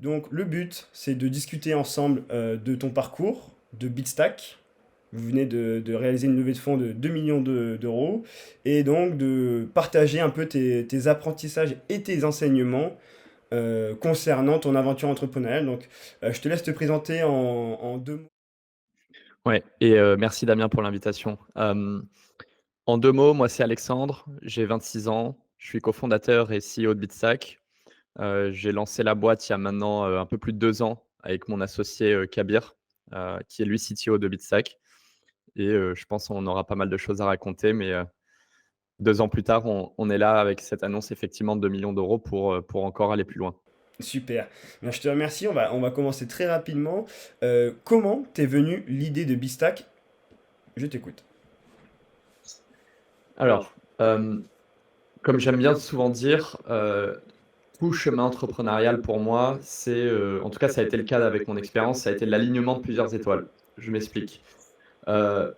Donc le but, c'est de discuter ensemble de ton parcours de Bitstack. Vous venez de réaliser une levée de fonds de 2 millions d'euros et donc de partager un peu tes apprentissages et tes enseignements concernant ton aventure entrepreneuriale. Donc je te laisse te présenter en deux mots. Ouais et merci Damien pour l'invitation. En 2 mots, moi c'est Alexandre, j'ai 26 ans, je suis cofondateur et CEO de Bitstack. J'ai lancé la boîte il y a maintenant, un peu plus de 2 ans avec mon associé, Kabir, qui est lui CTO de Bitstack et je pense qu'on aura pas mal de choses à raconter mais 2 ans plus tard, on est là avec cette annonce effectivement de 2 millions d'euros pour encore aller plus loin. Super. Bien, je te remercie. On va commencer très rapidement. Comment t'es venue l'idée de Bitstack? Je t'écoute. Alors, comme j'aime bien souvent dire, tout chemin entrepreneurial pour moi, c'est, en tout cas ça a été le cas avec mon expérience, ça a été l'alignement de plusieurs étoiles. Je m'explique. Heu,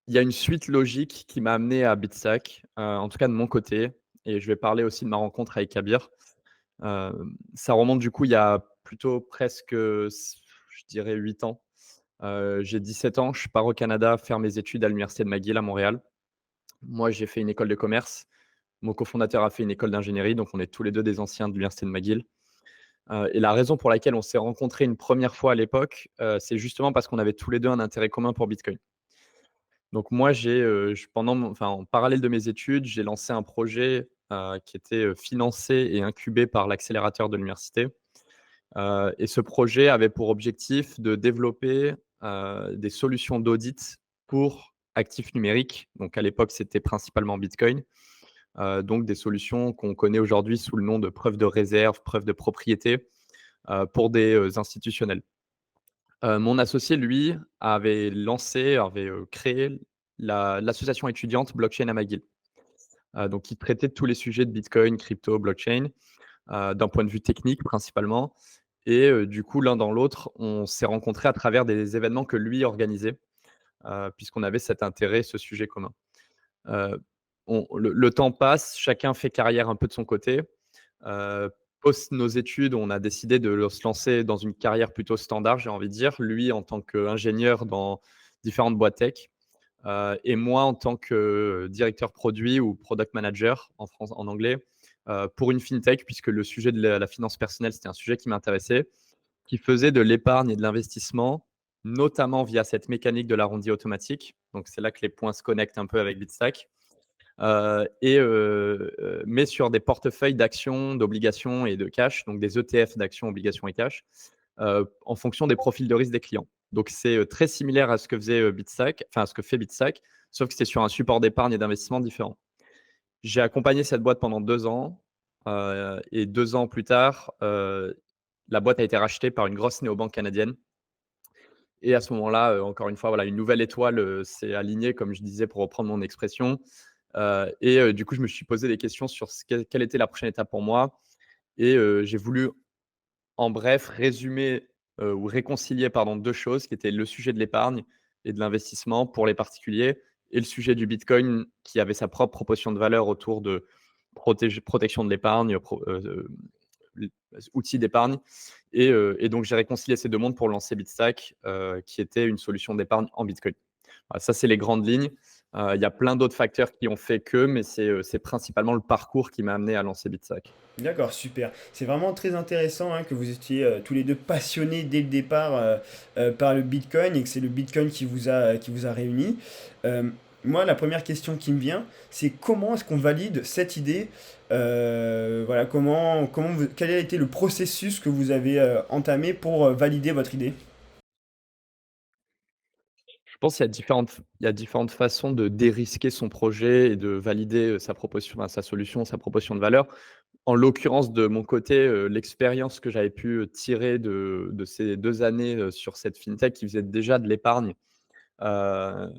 il y a une suite logique qui m'a amené à Bitstack, en tout cas de mon côté et je vais parler aussi de ma rencontre avec Kabir. Ça remonte du coup il y a plutôt presque, je dirais 8 ans. J'ai 17 ans, je pars au Canada faire mes études à l'université de McGill à Montréal. Moi, j'ai fait une école de commerce. Mon cofondateur a fait une école d'ingénierie, donc on est tous les 2 des anciens de l'université de McGill. Et la raison pour laquelle on s'est rencontrés une première fois à l'époque, c'est justement parce qu'on avait tous les 2 un intérêt commun pour Bitcoin. Donc moi, en parallèle de mes études, j'ai lancé un projet, qui était, financé et incubé par l'accélérateur de l'université. Et ce projet avait pour objectif de développer, des solutions d'audit pour actifs numériques. Donc à l'époque, c'était principalement Bitcoin. Donc des solutions qu'on connaît aujourd'hui sous le nom de preuve de réserve, preuve de propriété, pour des, institutionnels. Mon associé, lui, avait créé l'association étudiante Blockchain à McGill. Donc qui traitait de tous les sujets de Bitcoin, crypto, blockchain, d'un point de vue technique principalement et du coup, l'un dans l'autre, on s'est rencontrés à travers des événements que lui organisait, puisqu'on avait cet intérêt, ce sujet commun. Heu, on le temps passe, chacun fait carrière un peu de son côté. Heu, Post nos études, on a décidé de se lancer dans une carrière plutôt standard, j'ai envie de dire. Lui en tant qu'ingénieur dans différentes boîtes tech, et moi en tant que directeur produit ou product manager en anglais, pour une fintech puisque le sujet de la finance personnelle, c'était un sujet qui m'intéressait, qui faisait de l'épargne et de l'investissement, notamment via cette mécanique de l'arrondi automatique. Donc c'est là que les points se connectent un peu avec Bitstack. Mais sur des portefeuilles d'actions, d'obligations et de cash, donc des ETF d'actions, obligations et cash, en fonction des profils de risque des clients. Donc c'est, très similaire à ce que faisait, Bitstack, enfin à ce que fait Bitstack, sauf que c'était sur un support d'épargne et d'investissement différent. J'ai accompagné cette boîte pendant 2 ans, et 2 ans plus tard, la boîte a été rachetée par une grosse néobanque canadienne et à ce moment-là, encore une fois, voilà, une nouvelle étoile, s'est alignée, comme je disais, pour reprendre mon expression. Du coup, je me suis posé des questions sur quelle était la prochaine étape pour moi et j'ai voulu, en bref, résumer, ou réconcilier, pardon, 2 choses qui étaient le sujet de l'épargne et de l'investissement pour les particuliers et le sujet du bitcoin qui avait sa propre proposition de valeur autour de protection de l'épargne, outils d'épargne et donc j'ai réconcilié ces 2 mondes pour lancer Bitstack, qui était une solution d'épargne en bitcoin. Voilà, ça, c'est les grandes lignes. Il y a plein d'autres facteurs qui ont fait que, mais c'est principalement le parcours qui m'a amené à lancer Bitstack. D'accord, super. C'est vraiment très intéressant hein, que vous étiez tous les deux passionnés dès le départ par le Bitcoin et que c'est le Bitcoin qui vous a réunis. Euh, Moi, la première question qui me vient, c'est comment est-ce qu'on valide cette idée? Voilà, quel a été le processus que vous avez entamé pour valider votre idée? Je pense qu'il y a différentes façons de dérisquer son projet et de valider, sa proposition, sa solution, sa proposition de valeur. En l'occurrence, de mon côté, l'expérience que j'avais pu, tirer de ces 2 années, sur cette fintech qui faisait déjà de l'épargne, heu,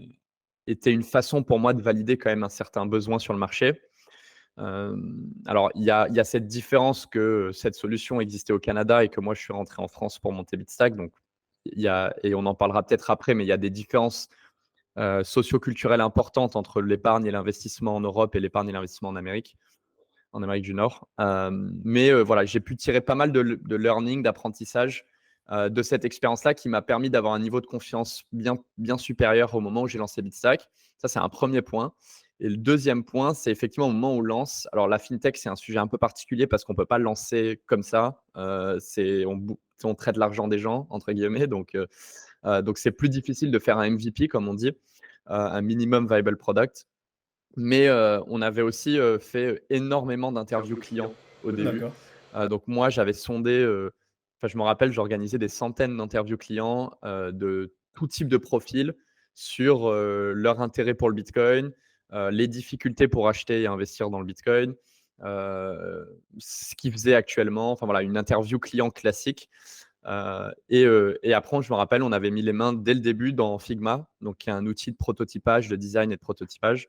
était une façon pour moi de valider quand même un certain besoin sur le marché. Alors il y a cette différence que cette solution existait au Canada et que moi je suis rentré en France pour monter Bitstack, donc il y a et on en parlera peut-être après, mais il y a des différences, socio-culturelles importantes entre l'épargne et l'investissement en Europe et l'épargne et l'investissement en Amérique. en Amérique du Nord. Mais voilà, j'ai pu tirer pas mal de learning, d'apprentissage de cette expérience-là qui m'a permis d'avoir un niveau de confiance bien supérieur au moment où j'ai lancé Bitstack. Ça, c'est un premier point. Et le deuxième point, c'est effectivement au moment où on lance. Alors, la fintech, c'est un sujet un peu particulier parce qu'on ne peut pas le lancer comme ça. On traite l'argent des gens, entre guillemets. Donc, c'est plus difficile de faire un MVP, comme on dit, un minimum viable product. Mais on avait aussi fait énormément d'interviews clients au début. D'accord. Donc moi, j'avais sondé, enfin, je me rappelle, j'organisais des centaines d'interviews clients de tout type de profil sur leur intérêt pour le Bitcoin, les difficultés pour acheter et investir dans le Bitcoin, ce qu'ils faisaient actuellement. Enfin voilà, une interview client classique. Et après, je me rappelle, on avait mis les mains dès le début dans Figma, donc qui est un outil de prototypage, de design et de prototypage,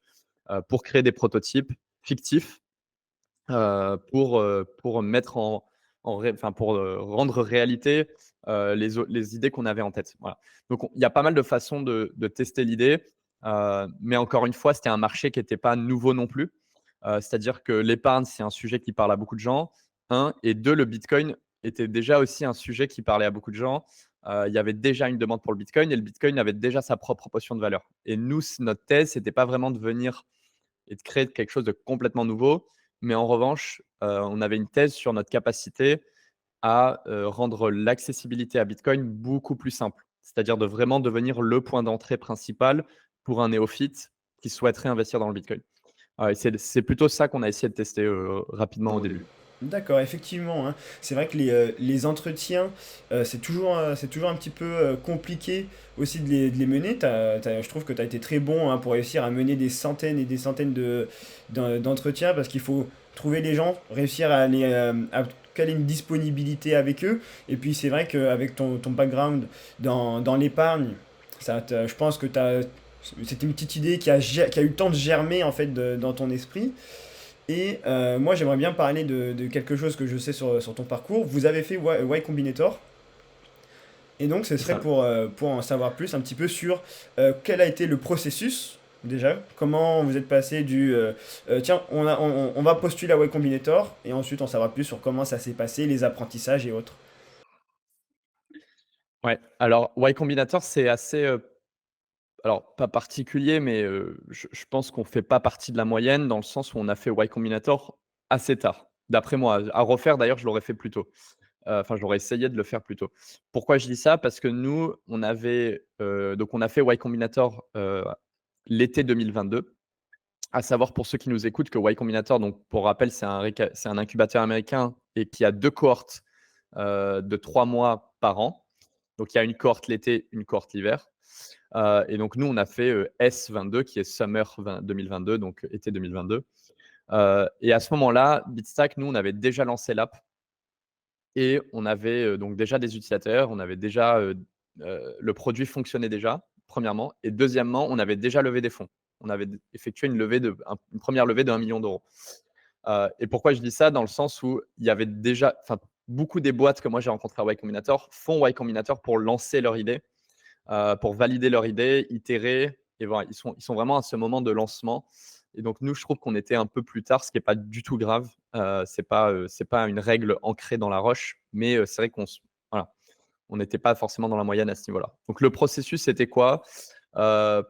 pour créer des prototypes fictifs pour mettre enfin, pour rendre réalité les idées qu'on avait en tête. Voilà. Donc, il y a pas mal de façons de tester l'idée, mais encore une fois, c'était un marché qui n'était pas nouveau non plus. C'est-à-dire que l'épargne, c'est un sujet qui parle à beaucoup de gens. Un, et deux, le Bitcoin était déjà aussi un sujet qui parlait à beaucoup de gens. Il y avait déjà une demande pour le Bitcoin et le Bitcoin avait déjà sa propre proportion de valeur. Et nous, notre thèse, c'était pas vraiment de venir et de créer quelque chose de complètement nouveau. Mais en revanche, on avait une thèse sur notre capacité à rendre l'accessibilité à Bitcoin beaucoup plus simple. C'est-à-dire de vraiment devenir le point d'entrée principal pour un néophyte qui souhaiterait investir dans le Bitcoin. Ouais, c'est plutôt ça qu'on a essayé de tester rapidement au début. D'accord, effectivement, hein. C'est vrai que les entretiens, c'est toujours un petit peu compliqué aussi de les mener. Je trouve que tu as été très bon, hein, pour réussir à mener des centaines et des centaines d'entretiens parce qu'il faut trouver les gens, réussir à caler une disponibilité avec eux. Et puis c'est vrai qu'avec ton background dans l'épargne, je pense que c'était une petite idée qui a eu le temps de germer en fait dans ton esprit. Et moi, j'aimerais bien parler de quelque chose que je sais sur ton parcours. Vous avez fait Y Combinator. Et donc, ce C'est serait ça. pour en savoir plus un petit peu sur quel a été le processus, déjà. Comment vous êtes passé tiens, on va postuler à Y Combinator. Et ensuite, on saura plus sur comment ça s'est passé, les apprentissages et autres. Ouais. Alors, Y Combinator, c'est assez, alors pas particulier, mais je pense qu'on fait pas partie de la moyenne dans le sens où on a fait Y Combinator assez tard. D'après moi, à refaire d'ailleurs, je l'aurais fait plus tôt. Enfin, j'aurais essayé de le faire plus tôt. Pourquoi je dis ça? Parce que nous, on a fait Y Combinator l'été 2022. À savoir pour ceux qui nous écoutent que Y Combinator, donc pour rappel, c'est un incubateur américain et qui a 2 cohortes de 3 mois par an. Donc il y a une cohorte l'été, une cohorte l'hiver. Et donc nous, on a fait S22 qui est Summer 2022, donc été 2022. Et à ce moment-là, Bitstack, nous, on avait déjà lancé l'app et on avait donc déjà des utilisateurs, on avait déjà le produit fonctionnait déjà, premièrement. Et deuxièmement, on avait déjà levé des fonds. On avait effectué une première levée de 1 million d'euros. Et pourquoi je dis ça? Dans le sens où il y avait déjà, enfin, beaucoup des boîtes que moi j'ai rencontrées à Y Combinator font Y Combinator pour lancer leur idée, pour valider leur idée, itérer. Et voilà, ils sont vraiment à ce moment de lancement. Et donc, nous, je trouve qu'on était un peu plus tard, ce qui n'est pas du tout grave. C'est pas une règle ancrée dans la roche, mais c'est vrai voilà, on n'était pas forcément dans la moyenne à ce niveau-là. Donc, le processus, c'était quoi?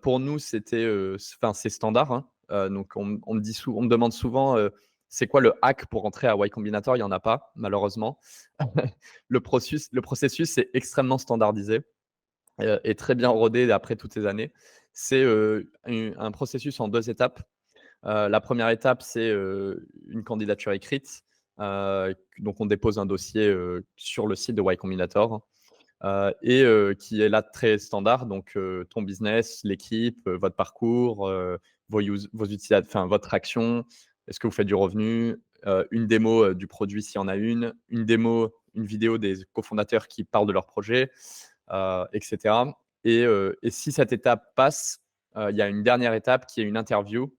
Pour nous, enfin, c'est standard, hein. Donc, on me demande souvent, c'est quoi le hack pour entrer à Y Combinator? Il n'y en a pas, malheureusement. Le processus, c'est extrêmement standardisé et très bien rodé après toutes ces années. C'est un processus en 2 étapes. La première étape, c'est une candidature écrite. Donc, on dépose un dossier sur le site de Y Combinator et qui est là très standard. Donc, ton business, l'équipe, votre parcours, vos utilisateurs, enfin, votre action, est-ce que vous faites du revenu, une démo du produit s'il y en a une démo, une vidéo des cofondateurs qui parlent de leur projet, etc. Et si cette étape passe, il y a une dernière étape qui est une interview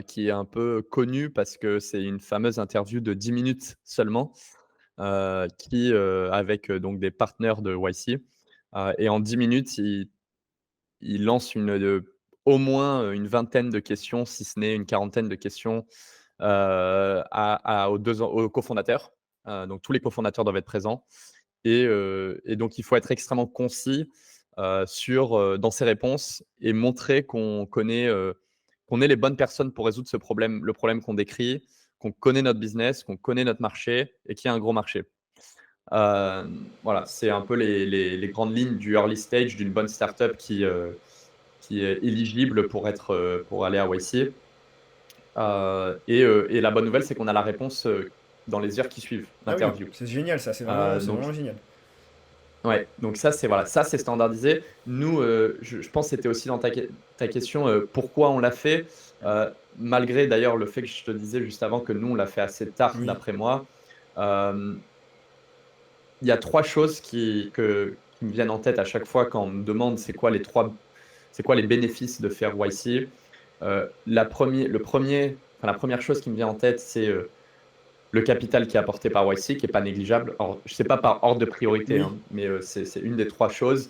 qui est un peu connue parce que c'est une fameuse interview de 10 minutes seulement, avec donc des partenaires de YC. Et en 10 minutes, il lance au moins une vingtaine de questions, si ce n'est une quarantaine de questions, aux cofondateurs. Donc tous les cofondateurs doivent être présents et donc il faut être extrêmement concis dans ses réponses et montrer qu'on est les bonnes personnes pour résoudre le problème qu'on décrit, qu'on connaît notre business, qu'on connaît notre marché et qu'il y a un gros marché. Voilà, c'est un peu les grandes lignes du early stage d'une bonne startup qui est éligible pour aller à YC. Et la bonne nouvelle, c'est qu'on a la réponse dans les heures qui suivent Ah oui, l'interview. c'est génial ça, c'est Donc, vraiment génial. ouais, donc ça, c'est standardisé. Nous, je pense que c'était aussi dans ta question, pourquoi on l'a fait, malgré d'ailleurs le fait que je te disais juste avant que nous, on l'a fait assez tard, Oui. d'après moi. Euh, Il y a trois choses qui me viennent en tête à chaque fois quand on me demande c'est quoi les bénéfices de faire YC. La première chose qui me vient en tête, c'est le capital qui est apporté par YC, qui n'est pas négligeable. Alors, je ne sais pas par ordre de priorité, Oui. hein, mais c'est une des trois choses.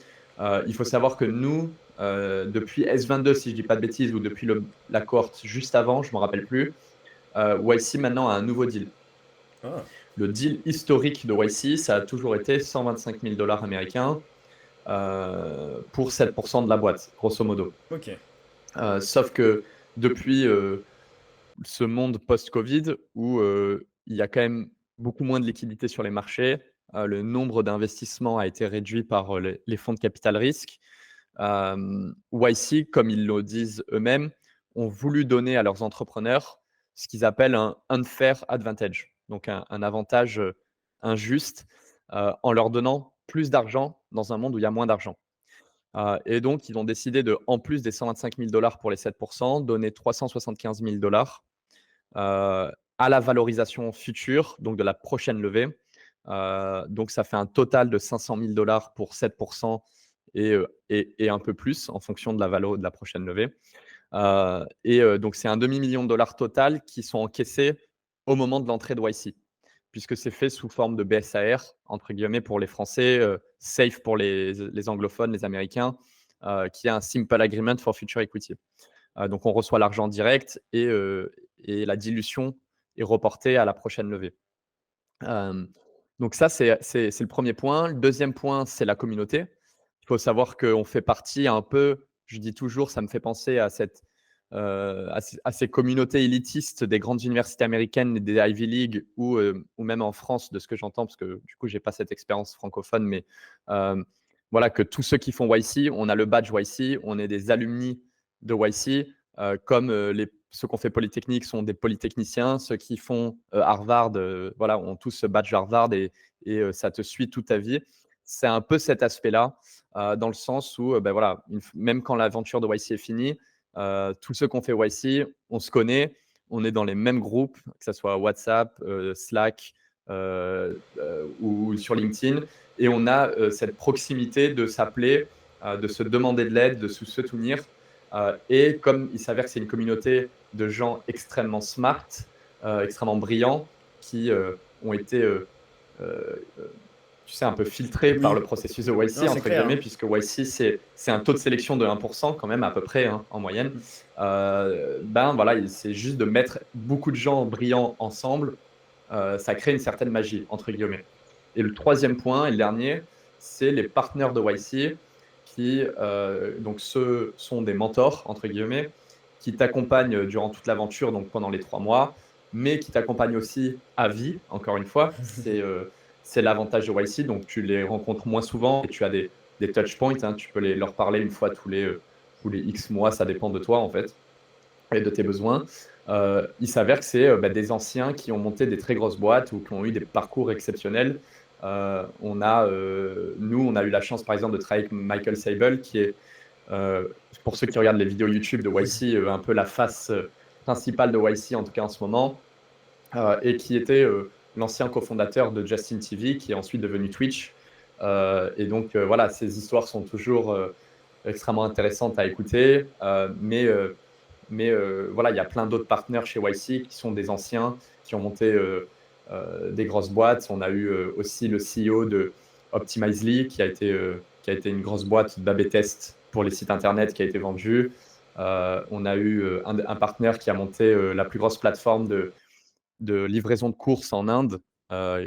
Il faut savoir que nous, depuis S22, si je ne dis pas de bêtises, ou depuis la cohorte juste avant, je ne me rappelle plus, YC maintenant a un nouveau deal. Ah, Le deal historique de YC, ça a toujours été 125 000 $ américains pour 7% de la boîte, grosso modo. ok. Sauf que depuis ce monde post-Covid, où il y a quand même beaucoup moins de liquidités sur les marchés, le nombre d'investissements a été réduit par les fonds de capital risque. YC, comme ils le disent eux-mêmes, ont voulu donner à leurs entrepreneurs ce qu'ils appellent un unfair advantage, donc un avantage injuste, en leur donnant plus d'argent dans un monde où il y a moins d'argent. Et donc, ils ont décidé de, en plus des 125 000 $ pour les 7%, donner 375 000 $ à la valorisation future, donc de la prochaine levée. Donc, ça fait un total de 500 000 $ pour 7% et un peu plus en fonction de la valeur de la prochaine levée. Donc, c'est un demi-million de dollars total qui sont encaissés au moment de l'entrée de YC, puisque c'est fait sous forme de BSAR, entre guillemets, pour les Français, safe pour les anglophones, les Américains, qui est un Simple Agreement for Future Equity. Donc, on reçoit l'argent direct et la dilution est reportée à la prochaine levée. Donc ça, c'est le premier point. Le deuxième point, c'est la communauté. Il faut savoir qu'on fait partie un peu, je dis toujours, ça me fait penser à ces communautés élitistes des grandes universités américaines, des Ivy League ou même en France, de ce que j'entends, parce que du coup, je n'ai pas cette expérience francophone, mais voilà, que tous ceux qui font YC, on a le badge YC, on est des alumni de YC, comme ceux qui ont fait Polytechnique sont des polytechniciens, ceux qui font Harvard voilà, ont tous ce badge Harvard et ça te suit toute ta vie. C'est un peu cet aspect-là, dans le sens où ben voilà, même quand l'aventure de YC est finie, tous ceux qui ont fait YC, on se connaît, on est dans les mêmes groupes, que ce soit WhatsApp, Slack ou sur LinkedIn, et on a cette proximité de s'appeler, de se demander de l'aide, de se soutenir. Et comme il s'avère que c'est une communauté de gens extrêmement smart, extrêmement brillants, qui ont été, tu sais, un peu filtrés par Oui. le processus de YC, Non, c'est entre clair, guillemets, hein. puisque YC, c'est un taux de sélection de 1% quand même, à peu près, hein, en moyenne. Ben voilà, c'est juste de mettre beaucoup de gens brillants ensemble, ça crée une certaine magie, entre guillemets. Et le troisième point, et le dernier, c'est les partenaires de YC qui, donc ceux sont des mentors, entre guillemets, qui t'accompagnent durant toute l'aventure, donc pendant les 3 mois, mais qui t'accompagnent aussi à vie, encore une fois. C'est l'avantage de YC, donc tu les rencontres moins souvent et tu as des touch points, hein, tu peux leur parler une fois tous les X mois, ça dépend de toi en fait et de tes besoins. Il s'avère que c'est des anciens qui ont monté des très grosses boîtes ou qui ont eu des parcours exceptionnels. Nous, on a eu la chance, par exemple, de travailler avec Michael Sable, qui est, pour ceux qui regardent les vidéos YouTube de YC, un peu la face principale de YC, en tout cas en ce moment, et qui était l'ancien cofondateur de Justin TV, qui est ensuite devenu Twitch. Et donc, voilà, ces histoires sont toujours extrêmement intéressantes à écouter, mais voilà, il y a plein d'autres partenaires chez YC qui sont des anciens, qui ont monté des grosses boîtes. On a eu aussi le CEO de Optimizely, qui a été une grosse boîte d'A/B test pour les sites internet qui a été vendue. On a eu un partenaire qui a monté la plus grosse plateforme de livraison de courses en Inde,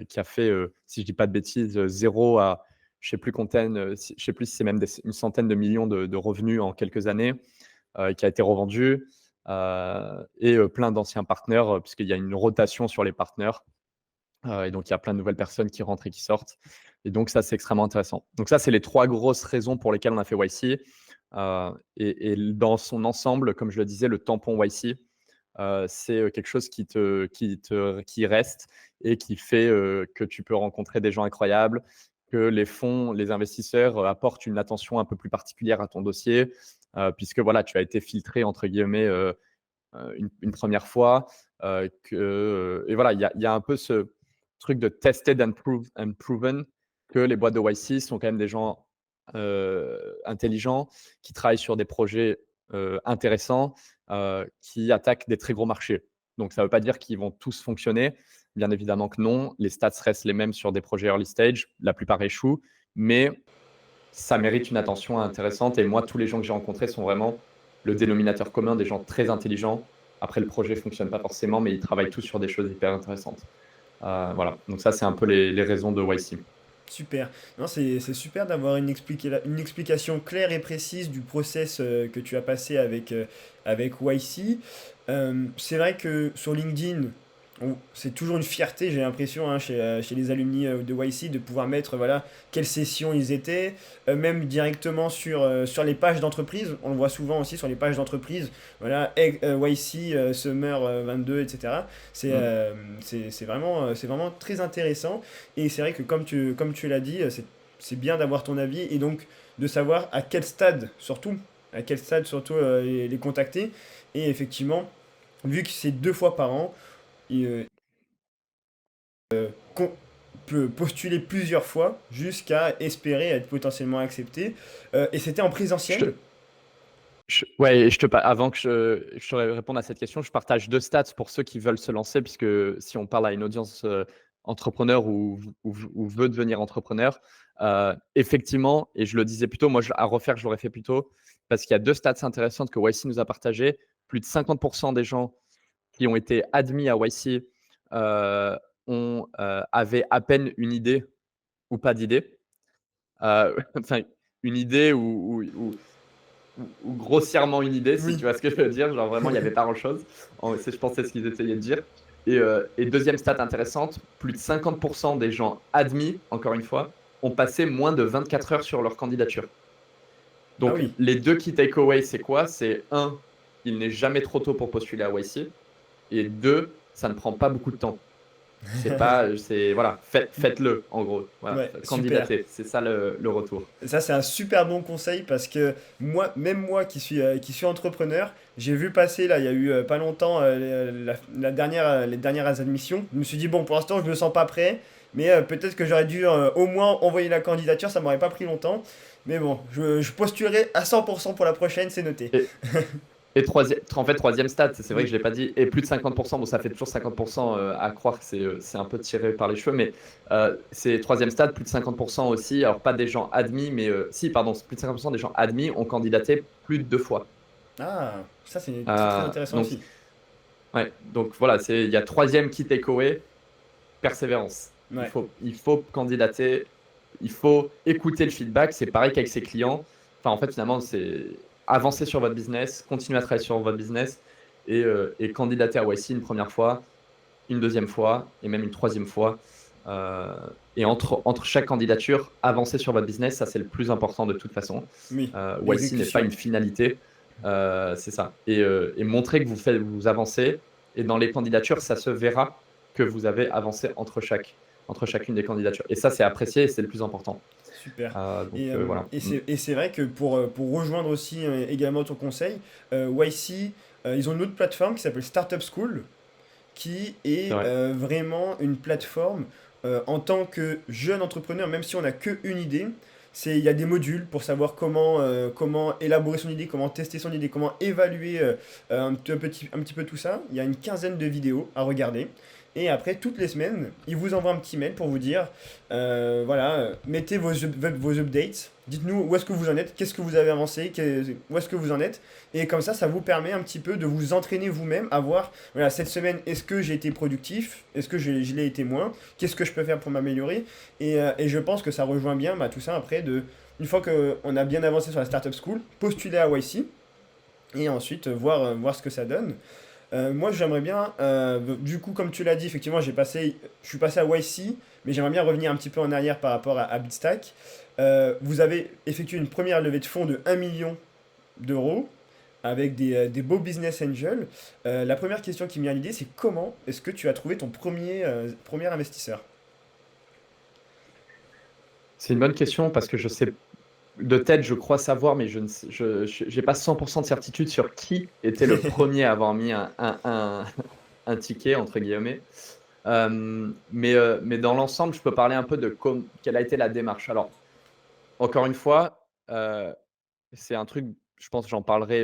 qui a fait, si je dis pas de bêtises, 0 à je sais plus combien, je sais plus si c'est même une centaine de millions de revenus en quelques années, qui a été revendu, et plein d'anciens partenaires, puisqu'il y a une rotation sur les partenaires. Et donc, il y a plein de nouvelles personnes qui rentrent et qui sortent. Et donc, ça, c'est extrêmement intéressant. Donc, ça, c'est les 3 grosses raisons pour lesquelles on a fait YC. Et dans son ensemble, comme je le disais, le tampon YC, c'est quelque chose qui reste et qui fait que tu peux rencontrer des gens incroyables, que les fonds, les investisseurs apportent une attention un peu plus particulière à ton dossier, puisque voilà, tu as été filtré, entre guillemets, une première fois. Et voilà, il y a un peu ce truc de tested and proven, que les boîtes de YC sont quand même des gens intelligents, qui travaillent sur des projets intéressants, qui attaquent des très gros marchés. Donc, ça ne veut pas dire qu'ils vont tous fonctionner. Bien évidemment que non. Les stats restent les mêmes sur des projets early stage. La plupart échouent, mais ça mérite une attention intéressante. Et moi, tous les gens que j'ai rencontrés sont vraiment le dénominateur commun des gens très intelligents. Après, le projet ne fonctionne pas forcément, mais ils travaillent tous sur des choses hyper intéressantes. Voilà. Donc ça, c'est un peu les raisons de YC. Super. Non, c'est super d'avoir une explication claire et précise du process que tu as passé avec YC. C'est vrai que sur LinkedIn, c'est toujours une fierté, j'ai l'impression, hein, chez les alumni de YC, de pouvoir mettre voilà, quelles sessions ils étaient, même directement sur les pages d'entreprise. On le voit souvent aussi sur les pages d'entreprise. Voilà, YC, Summer 22, etc. Mm. C'est vraiment très intéressant. Et c'est vrai que comme tu l'as dit, c'est bien d'avoir ton avis et donc de savoir à quel stade surtout les contacter. Et effectivement, vu que c'est 2 fois par an, il qu'on peut postuler plusieurs fois jusqu'à espérer être potentiellement accepté. Et c'était en Je présentiel. te, ouais, et avant que je te réponde à cette question, je partage 2 stats pour ceux qui veulent se lancer, puisque si on parle à une audience entrepreneur ou veut devenir entrepreneur, effectivement, et je le disais plus tôt, moi à refaire, je l'aurais fait plus tôt, parce qu'il y a 2 stats intéressantes que YC nous a partagées. Plus de 50% des gens qui ont été admis à YC avaient à peine une idée ou pas d'idée. Enfin, une idée ou grossièrement une idée, si Oui. tu vois ce que je veux dire. Genre vraiment, il n'y avait pas grand-chose. Je pense que c'est ce qu'ils essayaient de dire. Et deuxième stat intéressante, plus de 50% des gens admis, encore une fois, ont passé moins de 24 heures sur leur candidature. Ah Donc, oui. les 2 key takeaways, c'est quoi? C'est un, il n'est jamais trop tôt pour postuler à YC. Et 2, ça ne prend pas beaucoup de temps. Voilà, faites-le, en gros. Voilà, Ouais, super. candidatez, c'est ça le retour. Ça, c'est un super bon conseil parce que moi, même moi qui suis entrepreneur, j'ai vu passer, là, il y a eu pas longtemps, les dernières admissions. Je me suis dit, bon, pour l'instant, je me sens pas prêt, mais peut-être que j'aurais dû au moins envoyer la candidature, ça m'aurait pas pris longtemps. Mais bon, je postulerai à 100% pour la prochaine, c'est noté. Et, Et en fait, troisième stade, c'est vrai que Oui, je ne l'ai pas dit, et plus de 50%, bon, ça fait toujours 50% à croire que c'est un peu tiré par les cheveux, mais c'est troisième stade, plus de 50% aussi, alors pas des gens admis, mais si, pardon, plus de 50% des gens admis ont candidaté plus de 2 fois. ah, ça c'est très très Euh, intéressant donc, aussi. ouais, donc voilà, il y a troisième key takeaway, persévérance. Ouais, Il faut candidater, il faut écouter le feedback. C'est pareil qu'avec ses clients. Enfin, en fait, finalement, c'est avancer sur votre business, continuer à travailler sur votre business et candidater à YC une première fois, une deuxième fois et même une troisième fois. Euh, et entre chaque candidature, avancer sur votre business, ça c'est le plus important de toute façon. oui, YC n'est pas l'exécution. une finalité, c'est ça. Et montrer que vous avancez. Et dans les candidatures, ça se verra que vous avez avancé entre chacune des candidatures. Et ça, c'est apprécié et c'est le plus important. Super. Donc voilà. Et c'est vrai que pour rejoindre aussi également ton conseil, YC, ils ont une autre plateforme qui s'appelle Startup School, qui C'est est vrai. vraiment une plateforme en tant que jeune entrepreneur, même si on n'a qu'une idée, il y a des modules pour savoir comment élaborer son idée, comment tester son idée, comment évaluer un petit peu tout ça. Il y a une quinzaine de vidéos à regarder. Et après, toutes les semaines, ils vous envoient un petit mail pour vous dire, voilà, mettez vos updates, dites-nous où est-ce que vous en êtes, qu'est-ce que vous avez avancé, où est-ce que vous en êtes. Et comme ça vous permet un petit peu de vous entraîner vous-même à voir, voilà, cette semaine, est-ce que j'ai été productif, est-ce que je l'ai été moins, qu'est-ce que je peux faire pour m'améliorer. Et je pense que ça rejoint bien tout ça après, une fois qu'on a bien avancé sur la Startup School, postuler à YC et ensuite voir ce que ça donne. Moi, j'aimerais bien, du coup, comme tu l'as dit, effectivement, je suis passé à YC, mais j'aimerais bien revenir un petit peu en arrière par rapport à Bitstack. Vous avez effectué une première levée de fonds de 1 million d'euros avec des beaux business angels. La première question qui me vient à l'idée, c'est comment est-ce que tu as trouvé ton premier investisseur? C'est une bonne question parce que je sais de tête, je crois savoir, mais je ne sais- j'ai pas 100% de certitude sur qui était le premier à avoir mis un ticket, entre guillemets. Mais dans l'ensemble, je peux parler un peu de quelle a été la démarche. Alors, encore une fois, c'est un truc, je pense que j'en parlerai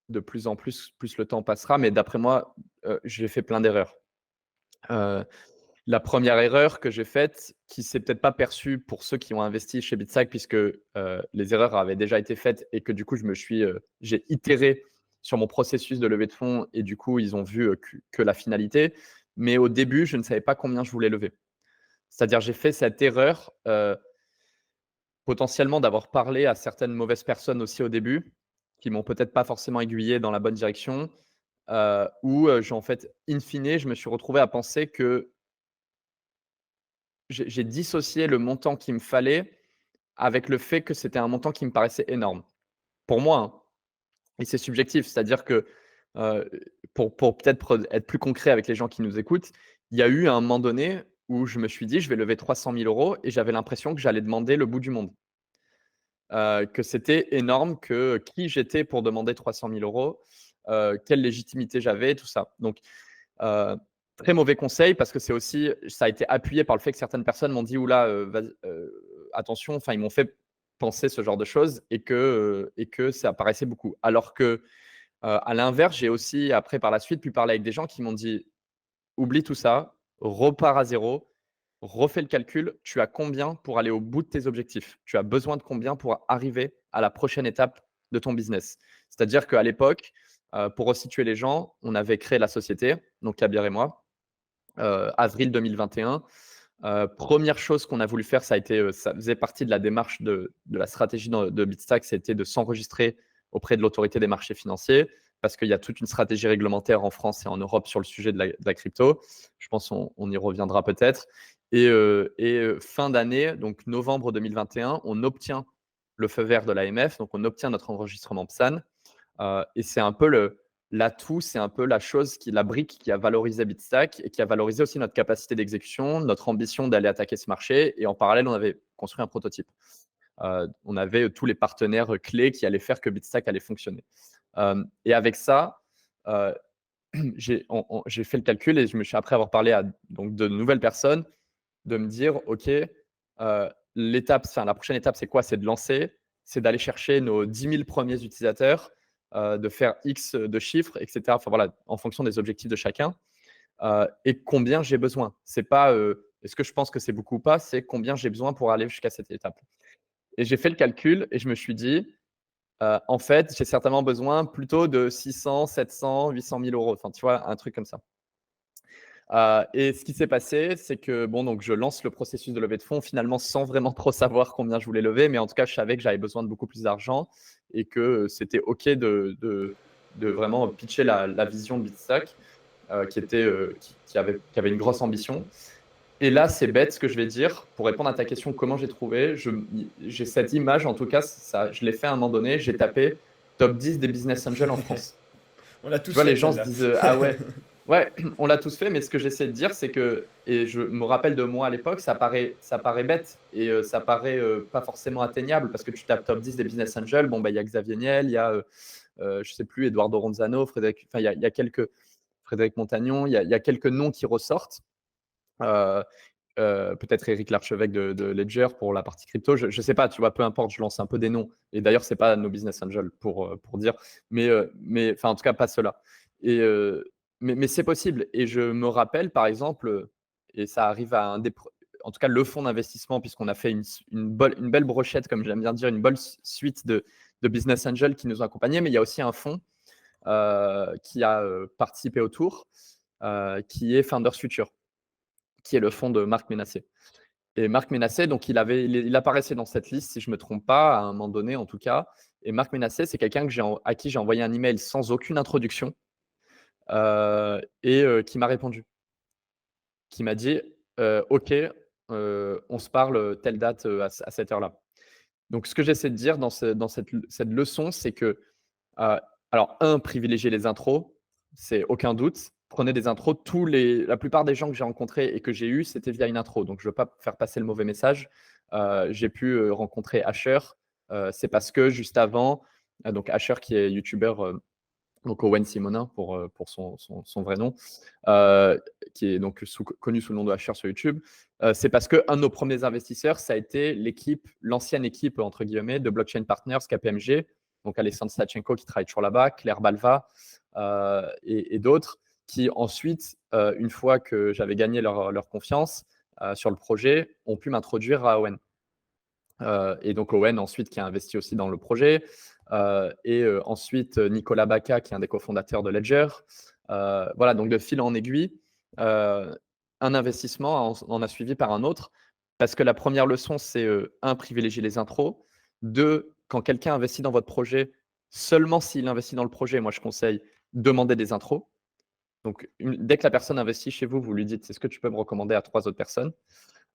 de plus en plus, plus le temps passera, mais d'après moi, j'ai fait plein d'erreurs. Euh, la première erreur que j'ai faite, qui s'est peut-être pas perçue pour ceux qui ont investi chez Bitsack, puisque les erreurs avaient déjà été faites et que du coup, j'ai itéré sur mon processus de levée de fonds et du coup, ils ont vu que la finalité. Mais au début, je ne savais pas combien je voulais lever. C'est-à-dire, j'ai fait cette erreur potentiellement d'avoir parlé à certaines mauvaises personnes aussi au début, qui m'ont peut-être pas forcément aiguillé dans la bonne direction, où en fait, in fine, je me suis retrouvé à penser que j'ai dissocié le montant qu'il me fallait avec le fait que c'était un montant qui me paraissait énorme. Pour moi, hein, et c'est subjectif, c'est-à-dire que, heu, pour peut-être être plus concret avec les gens qui nous écoutent, il y a eu un moment donné où je me suis dit: «Je vais lever 300 000 € et j'avais l'impression que j'allais demander le bout du monde. Que c'était énorme, que qui j'étais pour demander 300 000 €, quelle légitimité j'avais, tout ça. Donc, heu, très mauvais conseil parce que ça a été appuyé par le fait que certaines personnes m'ont dit: «Ouh là, vas attention», enfin, ils m'ont fait penser ce genre de choses et que ça paraissait beaucoup. Alors que, à l'inverse, j'ai aussi après par la suite pu parler avec des gens qui m'ont dit: «Oublie tout ça, repars à zéro, refais le calcul, tu as combien pour aller au bout de tes objectifs? Tu as besoin de combien pour arriver à la prochaine étape de ton business?» C'est-à-dire qu'à l'époque, pour resituer les gens, on avait créé la société, donc Kabir et moi, avril 2021. 1re chose qu'on a voulu faire, ça faisait partie de la démarche de la stratégie de Bitstack, c'était de s'enregistrer auprès de l'autorité des marchés financiers parce qu'il y a toute une stratégie réglementaire en France et en Europe sur le sujet de la crypto. Je pense on y reviendra peut-être. Fin d'année, donc novembre 2021, on obtient le feu vert de l'AMF, donc on obtient notre enregistrement PSAN. Et c'est un peu l'atout, c'est un peu la brique qui a valorisé Bitstack et qui a valorisé aussi notre capacité d'exécution, notre ambition d'aller attaquer ce marché. Et en parallèle, on avait construit un prototype. On avait tous les partenaires clés qui allaient faire que Bitstack allait fonctionner. Et avec ça, euh, j'ai fait le calcul et je me suis, après avoir parlé à donc, de nouvelles personnes, de me dire, OK, la prochaine étape, c'est quoi? C'est de lancer, c'est d'aller chercher nos 10 000 premiers utilisateurs, de faire X de chiffres, etc. Enfin voilà, en fonction des objectifs de chacun. Et combien j'ai besoin. C'est pas est-ce que je pense que c'est beaucoup ou pas, c'est combien j'ai besoin pour aller jusqu'à cette étape. Et j'ai fait le calcul et je me suis dit, en fait, j'ai certainement besoin plutôt de 600, 700, 800 000 euros. Enfin, tu vois, un truc comme ça. Et ce qui s'est passé, c'est que bon, donc je lance le processus de levée de fonds finalement sans vraiment trop savoir combien je voulais lever, mais en tout cas, je savais que j'avais besoin de beaucoup plus d'argent et que c'était OK de vraiment pitcher la vision de Bitstack, qui avait une grosse ambition. Et là, c'est bête ce que je vais dire. Pour répondre à ta question, comment j'ai trouvé, j'ai cette image, en tout cas, je l'ai fait à un moment donné, j'ai tapé top 10 des business angels en France. On l'a Tu tous vois, les fait gens se celle-là. disent ah ouais, ouais, on l'a tous fait, mais ce que j'essaie de dire, c'est que, et je me rappelle de moi à l'époque, ça paraît bête et ça paraît pas forcément atteignable parce que tu tapes top 10 des business angels, bon, bah, il y a Xavier Niel, il y a, je sais plus, Eduardo Ronzano, enfin, il y a quelques, Frédéric Montagnon, il y a quelques noms qui ressortent. Euh, peut-être Éric Larchevêque de Ledger pour la partie crypto. Je ne sais pas, tu vois, peu importe, je lance un peu des noms. Et d'ailleurs, ce n'est pas nos business angels pour dire, mais enfin, en tout cas, pas cela. Mais c'est possible et je me rappelle par exemple, et ça arrive à un des pre en tout cas le fonds d'investissement puisqu'on a fait une belle brochette, comme j'aime bien dire, une bonne suite de business angels qui nous ont accompagnés. Mais il y a aussi un fonds, qui a, participé au tour, qui est Founders Future, qui est le fonds de Marc Ménassé. Et Marc Ménassé, donc il apparaissait dans cette liste, si je ne me trompe pas, à un moment donné en tout cas. Et Marc Ménassé, c'est quelqu'un à qui j'ai envoyé un email sans aucune introduction, qui m'a répondu, qui m'a dit OK, on se parle telle date à cette heure-là. Donc, ce que j'essaie de dire dans cette leçon, c'est que, alors, privilégier les intros, c'est aucun doute. Prenez des intros. La plupart des gens que j'ai rencontrés et que j'ai eus, c'était via une intro. Donc, je ne veux pas faire passer le mauvais message. J'ai pu rencontrer Asher. C'est parce que juste avant, donc Asher qui est youtubeur, donc Owen Simonin pour son vrai nom, qui est donc connu sous le nom de Asher sur YouTube. C'est parce qu'un de nos premiers investisseurs, ça a été l'ancienne équipe, entre guillemets, de Blockchain Partners, KPMG, donc Alexandre Stachenko qui travaille toujours là-bas, Claire Balva et d'autres, qui ensuite, une fois que j'avais gagné leur confiance sur le projet, ont pu m'introduire à Owen. Et donc Owen ensuite qui a investi aussi dans le projet. Ensuite Nicolas Baca qui est un des cofondateurs de Ledger. Voilà, donc de fil en aiguille, un investissement en a suivi par un autre. Parce que la première leçon, c'est privilégier les intros. 2, quand quelqu'un investit dans votre projet, seulement s'il investit dans le projet, moi je conseille demander des intros. Donc dès que la personne investit chez vous, vous lui dites: est-ce que tu peux me recommander à 3 autres personnes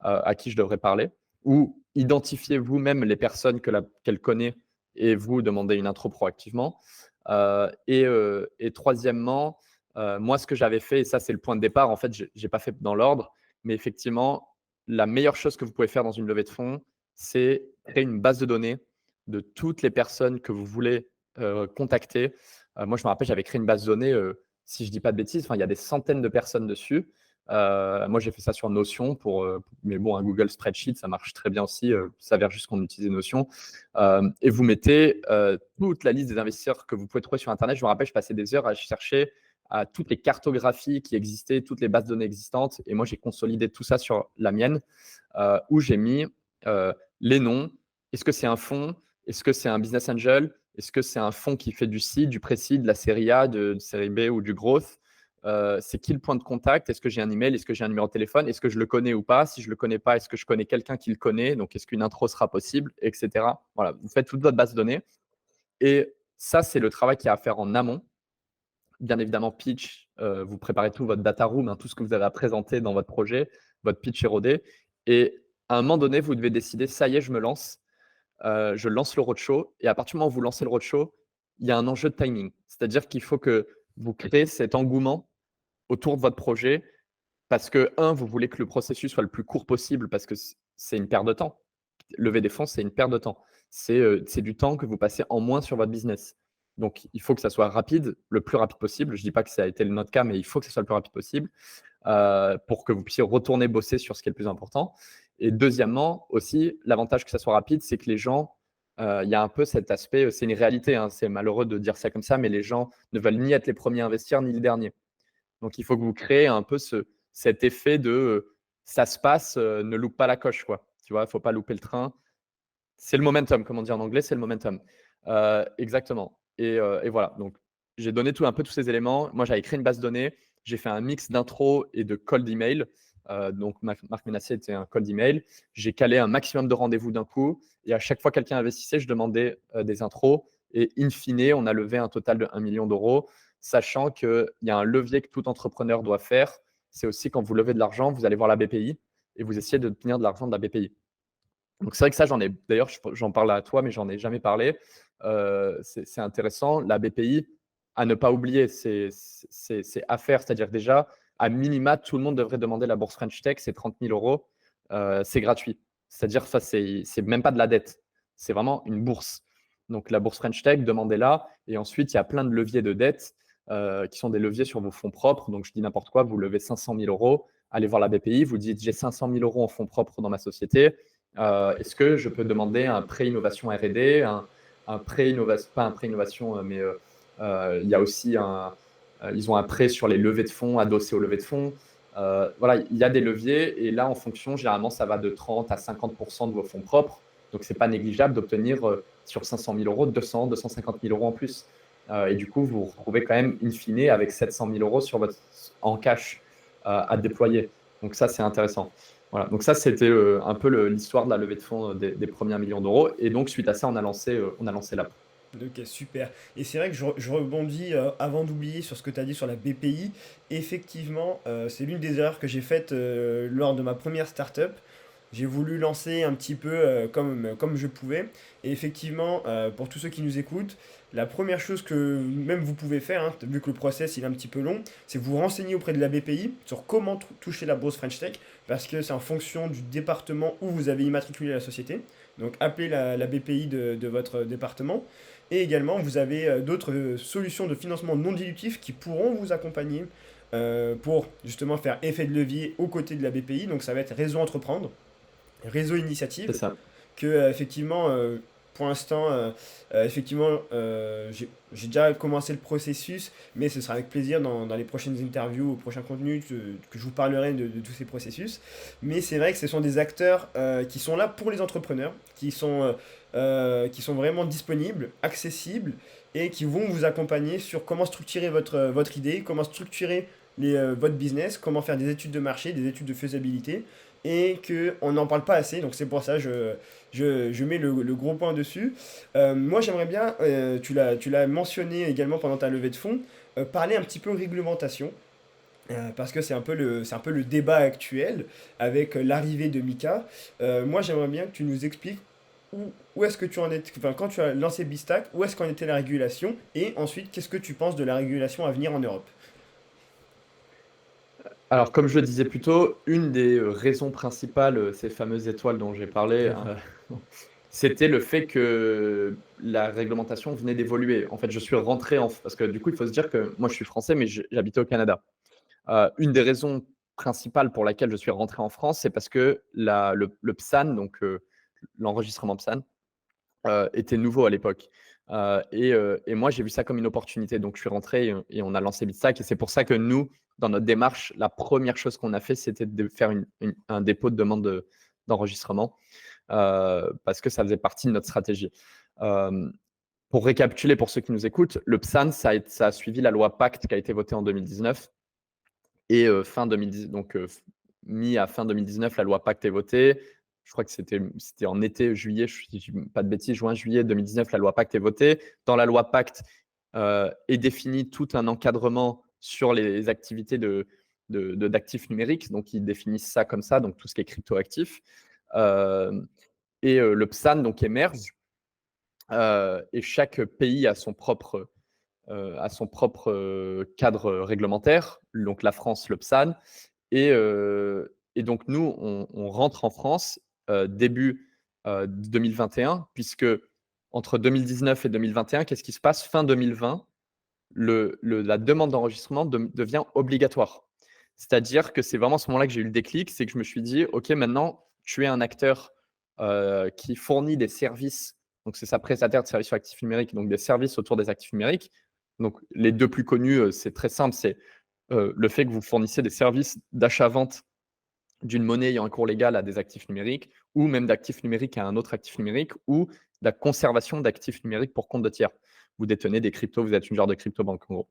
à qui je devrais parler, ou identifiez vous-même les personnes qu'elle connaît et vous demandez une intro proactivement. Et troisièmement, moi, ce que j'avais fait, et ça, c'est le point de départ, en fait, je n'ai pas fait dans l'ordre, mais effectivement, la meilleure chose que vous pouvez faire dans une levée de fonds, c'est créer une base de données de toutes les personnes que vous voulez contacter. Moi, je me rappelle, j'avais créé une base de données, si je ne dis pas de bêtises, il y a des centaines de personnes dessus. Moi, j'ai fait ça sur Notion mais bon, un Google Spreadsheet, ça marche très bien aussi. Ça s'avère juste qu'on utilise Notion. Et vous mettez toute la liste des investisseurs que vous pouvez trouver sur Internet. Je me rappelle, je passais des heures à chercher à toutes les cartographies qui existaient, toutes les bases de données existantes. Et moi, j'ai consolidé tout ça sur la mienne, où j'ai mis les noms. Est-ce que c'est un fonds? Est-ce que c'est un business angel? Est-ce que c'est un fonds qui fait du seed, du pré-seed, de la série A, de série B ou du growth? C'est qui le point de contact? Est-ce que j'ai un email? Est-ce que j'ai un numéro de téléphone? Est-ce que je le connais ou pas? Si je ne le connais pas, est-ce que je connais quelqu'un qui le connaît? Donc, est-ce qu'une intro sera possible? Etc. Voilà, vous faites toute votre base de données. Et ça, c'est le travail qu'il y a à faire en amont. Bien évidemment, pitch, vous préparez tout votre data room, tout ce que vous avez à présenter dans votre projet, votre pitch est rodé. Et à un moment donné, vous devez décider, ça y est, je me lance. Je lance le roadshow. Et à partir du moment où vous lancez le roadshow, il y a un enjeu de timing. C'est-à-dire qu'il faut que vous créez cet engouement autour de votre projet parce que, vous voulez que le processus soit le plus court possible parce que c'est une perte de temps. Lever des fonds, c'est une perte de temps. C'est du temps que vous passez en moins sur votre business. Donc, il faut que ça soit rapide, le plus rapide possible. Je ne dis pas que ça a été notre cas, mais il faut que ce soit le plus rapide possible pour que vous puissiez retourner bosser sur ce qui est le plus important. Et deuxièmement, aussi, l'avantage que ça soit rapide, c'est que les gens, il y a un peu cet aspect, c'est une réalité, c'est malheureux de dire ça comme ça, mais les gens ne veulent ni être les premiers à investir, ni les derniers. Donc, il faut que vous créez un peu cet effet de ça se passe, ne loupe pas la coche, quoi. Tu vois, il ne faut pas louper le train. C'est le momentum, comme on dit en anglais, c'est le momentum. Exactement. Et voilà. Donc, j'ai donné un peu tous ces éléments. Moi, j'avais créé une base de données. J'ai fait un mix d'intro et de cold email. Donc, Marc Ménassé était un cold email. J'ai calé un maximum de rendez-vous d'un coup. Et à chaque fois que quelqu'un investissait, je demandais des intros. Et in fine, on a levé un total de 1 million d'euros, sachant qu'il y a un levier que tout entrepreneur doit faire. C'est aussi quand vous levez de l'argent, vous allez voir la BPI et vous essayez de tenir de l'argent de la BPI. Donc c'est vrai que ça, d'ailleurs, j'en parle à toi, mais j'en ai jamais parlé. C'est intéressant. La BPI, à ne pas oublier, c'est à faire. C'est-à-dire déjà, à minima, tout le monde devrait demander la bourse French Tech, c'est 30 000 euros. C'est gratuit. C'est-à-dire, ça, c'est même pas de la dette. C'est vraiment une bourse. Donc la bourse French Tech, demandez-la. Et ensuite, il y a plein de leviers de dette qui sont des leviers sur vos fonds propres. Donc je dis n'importe quoi, vous levez 500 000 euros, allez voir la BPI, vous dites j'ai 500 000 euros en fonds propres dans ma société. Est-ce que je peux demander un pré-innovation R&D, un pré-innovation, pas un pré-innovation, mais il y a aussi Ils ont un prêt sur les levées de fonds adossé aux levées de fonds. Voilà, il y a des leviers et là, en fonction, généralement, ça va de 30 à 50% de vos fonds propres. Donc, ce n'est pas négligeable d'obtenir sur 500 000 euros, 200, 250 000 euros en plus. Et du coup, vous vous retrouvez quand même, in fine, avec 700 000 euros en cash à déployer. Donc, ça, c'est intéressant. Voilà. Donc, ça, c'était un peu l'histoire de la levée de fonds des premiers millions d'euros. Et donc, suite à ça, on a lancé l'app. Ok, super. Et c'est vrai que je rebondis avant d'oublier sur ce que tu as dit sur la BPI. Effectivement, c'est l'une des erreurs que j'ai faites lors de ma première startup. J'ai voulu lancer un petit peu comme je pouvais. Et effectivement, pour tous ceux qui nous écoutent, la première chose que même vous pouvez faire, hein, vu que le process il est un petit peu long, c'est vous renseigner auprès de la BPI sur comment toucher la bourse French Tech, parce que c'est en fonction du département où vous avez immatriculé la société. Donc appelez la BPI de votre département. Et également, vous avez d'autres solutions de financement non dilutif qui pourront vous accompagner pour justement faire effet de levier aux côtés de la BPI. Donc ça va être réseau entreprendre, réseau C'est initiative, ça. que effectivement, pour l'instant, effectivement, j'ai déjà commencé le processus, mais ce sera avec plaisir dans les prochaines interviews, au prochain contenu, que je vous parlerai de tous ces processus. Mais c'est vrai que ce sont des acteurs qui sont là pour les entrepreneurs, qui sont vraiment disponibles, accessibles, et qui vont vous accompagner sur comment structurer votre idée, comment structurer votre business, comment faire des études de marché, des études de faisabilité, et qu'on n'en parle pas assez, donc c'est pour ça que je mets le gros point dessus. Moi, j'aimerais bien, tu l'as mentionné également pendant ta levée de fonds, parler un petit peu réglementation. Parce que c'est un peu le débat actuel avec l'arrivée de Mika. Moi, j'aimerais bien que tu nous expliques où est-ce que tu en es, enfin, quand tu as lancé Bistack, où est-ce qu'en était la régulation, et ensuite, qu'est-ce que tu penses de la régulation à venir en Europe? Alors, comme je le disais plus tôt, une des raisons principales, ces fameuses étoiles dont j'ai parlé, c'était le fait que la réglementation venait d'évoluer. En fait, je suis rentré parce que du coup, il faut se dire que moi, je suis français, mais j'habitais au Canada. Une des raisons principales pour laquelle je suis rentré en France, c'est parce que le PSAN, donc l'enregistrement PSAN, était nouveau à l'époque. Et moi, j'ai vu ça comme une opportunité. Donc, je suis rentré et on a lancé Bitstack. Et c'est pour ça que nous, dans notre démarche, la première chose qu'on a fait, c'était de faire un dépôt de demande d'enregistrement parce que ça faisait partie de notre stratégie. Euh, pour récapituler, pour ceux qui nous écoutent, le PSAN, ça a suivi la loi Pacte qui a été votée en 2019. Et fin 2010, donc mi à fin 2019, la loi Pacte est votée. Je crois que c'était en été, juillet, si je dis pas de bêtises, juin, juillet 2019, la loi Pacte est votée. Dans la loi Pacte est défini tout un encadrement sur les activités d'actifs numériques. Donc, ils définissent ça comme ça, donc tout ce qui est cryptoactif. Et le PSAN donc, émerge. Et chaque pays a son propre cadre réglementaire, donc la France, le PSAN. Et donc, nous, on rentre en France début 2021, puisque entre 2019 et 2021, qu'est-ce qui se passe? Fin 2020, la demande d'enregistrement devient obligatoire. C'est-à-dire que c'est vraiment à ce moment-là que j'ai eu le déclic, c'est que je me suis dit, OK, maintenant, tu es un acteur qui fournit des services, donc c'est ça, prestataire de services sur actifs numériques, donc des services autour des actifs numériques. Donc, les deux plus connus, c'est très simple, c'est le fait que vous fournissez des services d'achat-vente d'une monnaie ayant un cours légal à des actifs numériques, ou même d'actifs numériques à un autre actif numérique, ou de la conservation d'actifs numériques pour compte de tiers. Vous détenez des cryptos, vous êtes une genre de crypto-banque en gros.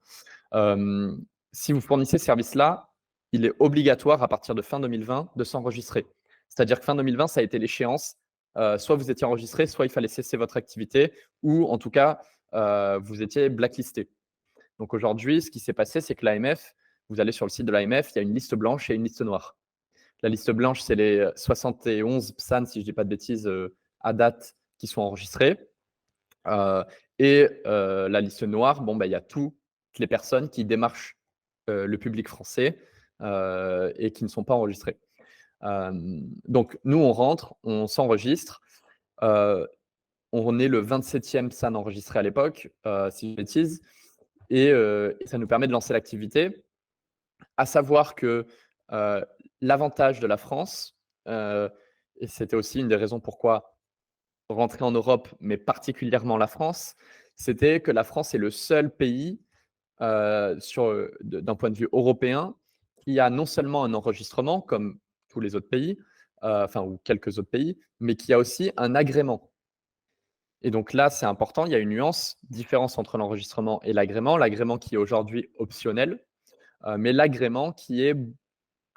Euh, si vous fournissez ce service-là, il est obligatoire à partir de fin 2020 de s'enregistrer. C'est-à-dire que fin 2020, ça a été l'échéance. Soit vous étiez enregistré, soit il fallait cesser votre activité, ou en tout cas, vous étiez blacklisté. Donc aujourd'hui, ce qui s'est passé, c'est que l'AMF, vous allez sur le site de l'AMF, il y a une liste blanche et une liste noire. La liste blanche, c'est les 71 PSAN, si je ne dis pas de bêtises, à date, qui sont enregistrés. La liste noire, bon, bah, il y a toutes les personnes qui démarchent le public français et qui ne sont pas enregistrées. Donc, nous, on rentre, on s'enregistre. On est le 27e PSAN enregistré à l'époque, si je ne dis pas de bêtises. Et ça nous permet de lancer l'activité. À savoir que l'avantage de la France, et c'était aussi une des raisons pourquoi rentrer en Europe, mais particulièrement la France, c'était que la France est le seul pays d'un point de vue européen, qui a non seulement un enregistrement, comme tous les autres pays, enfin, ou quelques autres pays, mais qui a aussi un agrément. Et donc là, c'est important, il y a une différence entre l'enregistrement et l'agrément. L'agrément qui est aujourd'hui optionnel, mais l'agrément qui est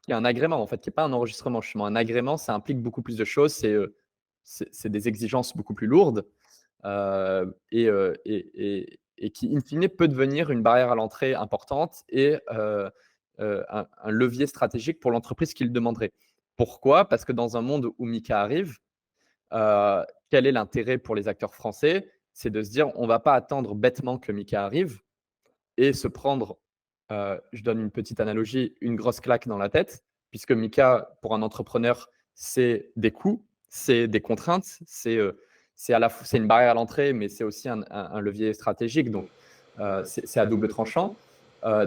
un agrément, en fait, qui n'est pas un enregistrement. Justement, un agrément, ça implique beaucoup plus de choses. C'est des exigences beaucoup plus lourdes et qui, in fine, peut devenir une barrière à l'entrée importante et un levier stratégique pour l'entreprise qui le demanderait. Pourquoi? Parce que dans un monde où Mika arrive, quel est l'intérêt pour les acteurs français? C'est de se dire, on ne va pas attendre bêtement que Mika arrive et se prendre, je donne une petite analogie, une grosse claque dans la tête, puisque Mika, pour un entrepreneur, c'est des coûts, c'est des contraintes, c'est une barrière à l'entrée, mais c'est aussi un levier stratégique, donc c'est à double tranchant.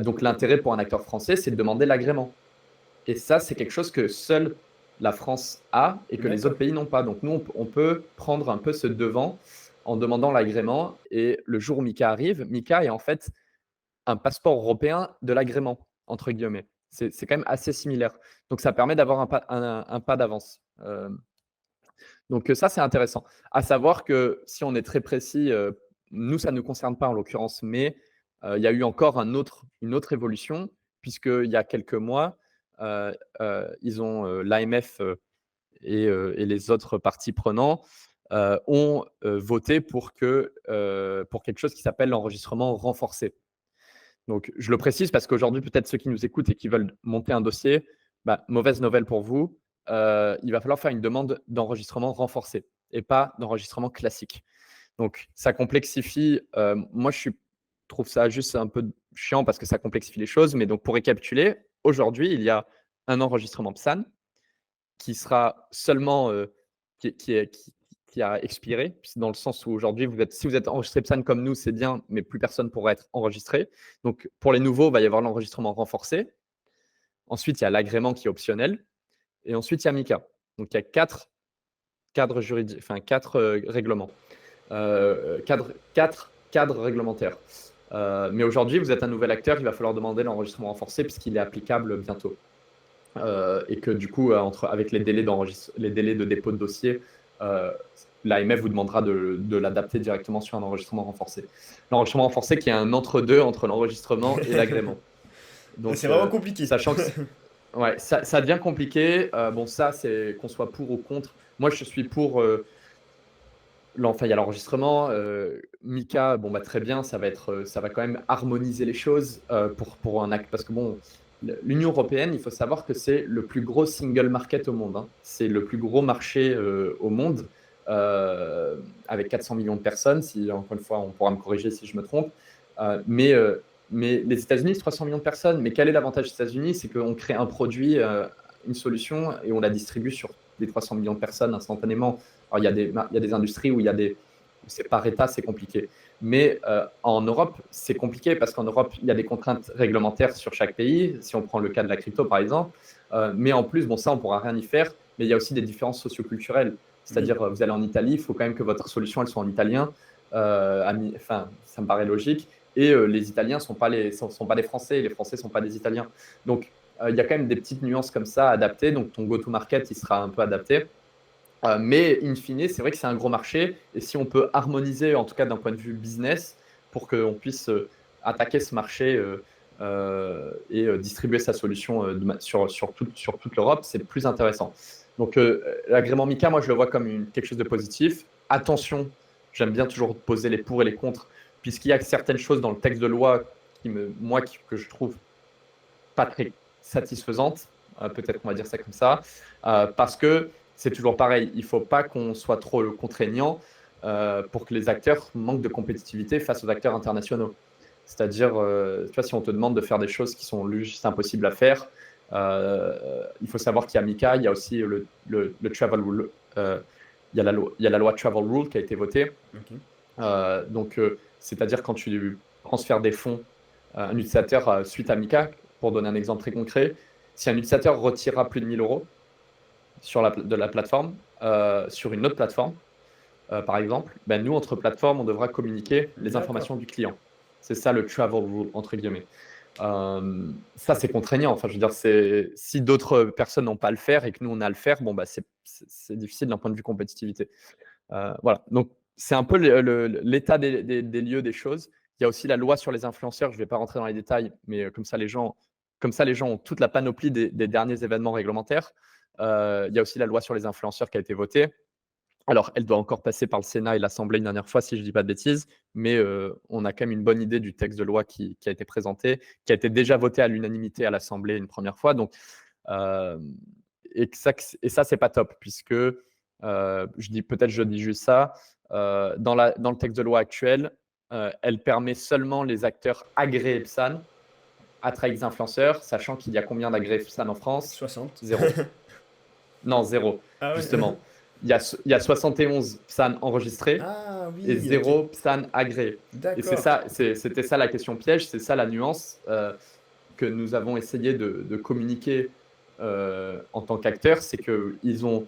Donc l'intérêt pour un acteur français, c'est de demander l'agrément. Et ça, c'est quelque chose que seule la France a et que les autres pays n'ont pas. Donc nous, on peut prendre un peu ce devant en demandant l'agrément. Et le jour où Mika arrive, Mika est en fait un passeport européen de l'agrément, entre guillemets. C'est quand même assez similaire. Donc ça permet d'avoir un pas d'avance. Donc ça, c'est intéressant. À savoir que si on est très précis, nous, ça ne nous concerne pas en l'occurrence, mais il y a eu encore une autre évolution, puisqu'il y a quelques mois, l'AMF et les autres parties prenantes ont voté pour quelque chose qui s'appelle l'enregistrement renforcé. Donc, je le précise parce qu'aujourd'hui, peut-être ceux qui nous écoutent et qui veulent monter un dossier, mauvaise nouvelle pour vous, il va falloir faire une demande d'enregistrement renforcé et pas d'enregistrement classique. Donc, ça complexifie. Moi, je trouve ça juste un peu chiant parce que ça complexifie les choses. Mais donc, pour récapituler, aujourd'hui, il y a un enregistrement PSAN qui sera seulement qui a expiré, dans le sens où aujourd'hui, si vous êtes enregistré PSAN comme nous, c'est bien, mais plus personne pourra être enregistré. Donc, pour les nouveaux, il va y avoir l'enregistrement renforcé. Ensuite, il y a l'agrément qui est optionnel. Et ensuite, il y a MiCA. Donc, il y a quatre règlements, quatre cadres réglementaires. Mais aujourd'hui, vous êtes un nouvel acteur, il va falloir demander l'enregistrement renforcé puisqu'il est applicable bientôt. Et que du coup, avec les délais de dépôt de dossier, l'AMF vous demandera de l'adapter directement sur un enregistrement renforcé. L'enregistrement renforcé qui est un entre-deux entre l'enregistrement et l'agrément. Donc, c'est vraiment compliqué. Sachant que ouais, ça devient compliqué. Bon, ça, c'est qu'on soit pour ou contre. Moi, je suis pour. Enfin, il y a l'enregistrement. Mika, bon, très bien, ça va quand même harmoniser les choses pour un acte. Parce que bon, l'Union européenne, il faut savoir que c'est le plus gros single market au monde. Hein. C'est le plus gros marché au monde, avec 400 millions de personnes. Si, encore une fois, on pourra me corriger si je me trompe. Mais les États-Unis, c'est 300 millions de personnes. Mais quel est l'avantage des États-Unis? C'est qu'on crée un produit, une solution, et on la distribue sur les 300 millions de personnes instantanément. Alors, il y a des industries où c'est par État, c'est compliqué. Mais en Europe, c'est compliqué parce qu'en Europe, il y a des contraintes réglementaires sur chaque pays. Si on prend le cas de la crypto, par exemple. Mais en plus, bon, ça, on ne pourra rien y faire. Mais il y a aussi des différences socioculturelles. C'est-à-dire, vous allez en Italie, il faut quand même que votre solution, elle soit en italien. Enfin, ça me paraît logique. Et les Italiens ne sont pas les Français, et les Français ne sont pas des Italiens. Donc, il y a quand même des petites nuances comme ça à adapter. Donc, ton go-to-market, il sera un peu adapté. Mais in fine, c'est vrai que c'est un gros marché. Et si on peut harmoniser, en tout cas d'un point de vue business, pour qu'on puisse attaquer ce marché et distribuer sa solution sur toute l'Europe, c'est plus intéressant. Donc, l'agrément MiCA, moi, je le vois comme quelque chose de positif. Attention, j'aime bien toujours poser les pour et les contre, puisqu'il y a certaines choses dans le texte de loi que je trouve pas très satisfaisantes, peut-être qu'on va dire ça comme ça, parce que c'est toujours pareil, il ne faut pas qu'on soit trop contraignant pour que les acteurs manquent de compétitivité face aux acteurs internationaux. C'est-à-dire, tu vois, si on te demande de faire des choses qui sont juste impossibles à faire, il faut savoir qu'il y a MiCA, il y a aussi le Travel Rule, il y a la loi Travel Rule qui a été votée. Okay. Donc, c'est-à-dire quand tu transfères des fonds à un utilisateur suite à MiCA, pour donner un exemple très concret, si un utilisateur retirera plus de 1 000 euros de la plateforme sur une autre plateforme, par exemple, nous, entre plateformes, on devra communiquer les informations du client. C'est ça le travel rule, entre guillemets. Ça, c'est contraignant. Enfin, je veux dire, si d'autres personnes n'ont pas à le faire et que nous, on a à le faire, bon, bah, c'est difficile d'un point de vue compétitivité. Voilà. Donc, c'est un peu l'état des lieux des choses. Il y a aussi la loi sur les influenceurs. Je ne vais pas rentrer dans les détails, mais comme ça, les gens ont toute la panoplie des derniers événements réglementaires. Il y a aussi la loi sur les influenceurs qui a été votée. Alors, elle doit encore passer par le Sénat et l'Assemblée une dernière fois, si je ne dis pas de bêtises, mais on a quand même une bonne idée du texte de loi qui a été présenté, qui a été déjà voté à l'unanimité à l'Assemblée une première fois. Donc, et ça, c'est pas top, puisque je dis juste ça. Dans le texte de loi actuel, elle permet seulement les acteurs agréés PSAN à travailler avec des influenceurs, sachant qu'il y a combien d'agréés PSAN en France? 60. Zéro. Non, zéro. Ah ouais. Justement, il y a 71 PSAN enregistrés Ah et oui, ok. zéro PSAN agréé. Et D'accord. c'était ça la question piège, c'est ça la nuance que nous avons essayé de communiquer en tant qu'acteurs, c'est qu'ils ont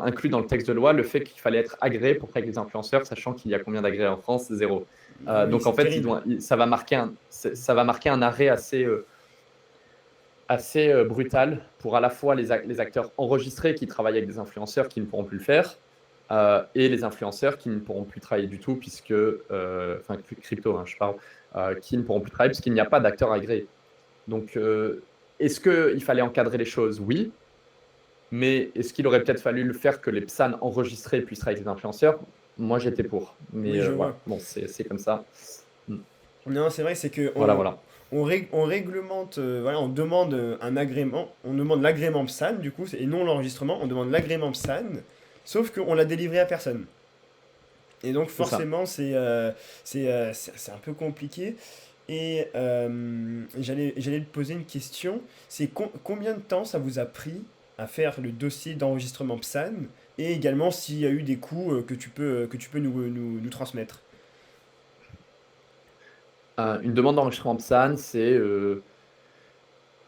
inclus dans le texte de loi le fait qu'il fallait être agréé pour travailler avec les influenceurs, sachant qu'il y a combien d'agréés en France? Zéro. Ah oui, Donc en c'est fait, terrible. ça va marquer un arrêt assez brutal pour à la fois les acteurs enregistrés qui travaillent avec des influenceurs qui ne pourront plus le faire et les influenceurs qui ne pourront plus travailler du tout, puisque, enfin, crypto, hein, je parle, qui ne pourront plus travailler puisqu'il n'y a pas d'acteurs agréés. Donc, est-ce qu'il fallait encadrer les choses? Oui. Mais est-ce qu'il aurait peut-être fallu le faire que les PSAN enregistrés puissent travailler avec les influenceurs? Moi, j'étais pour. Mais Oui, je voilà, vois. bon, c'est comme ça. Non, c'est vrai, c'est que Voilà, voilà. on réglemente, voilà, on demande un agrément, on demande l'agrément PSAN du coup, et non l'enregistrement, on demande l'agrément PSAN, sauf qu'on l'a délivré à personne. Et donc C'est ça. forcément, c'est un peu compliqué. Et j'allais te poser une question, c'est combien de temps ça vous a pris à faire le dossier d'enregistrement PSAN, et également s'il y a eu des coûts que tu peux nous transmettre. Une demande d'enregistrement PSAN, c'est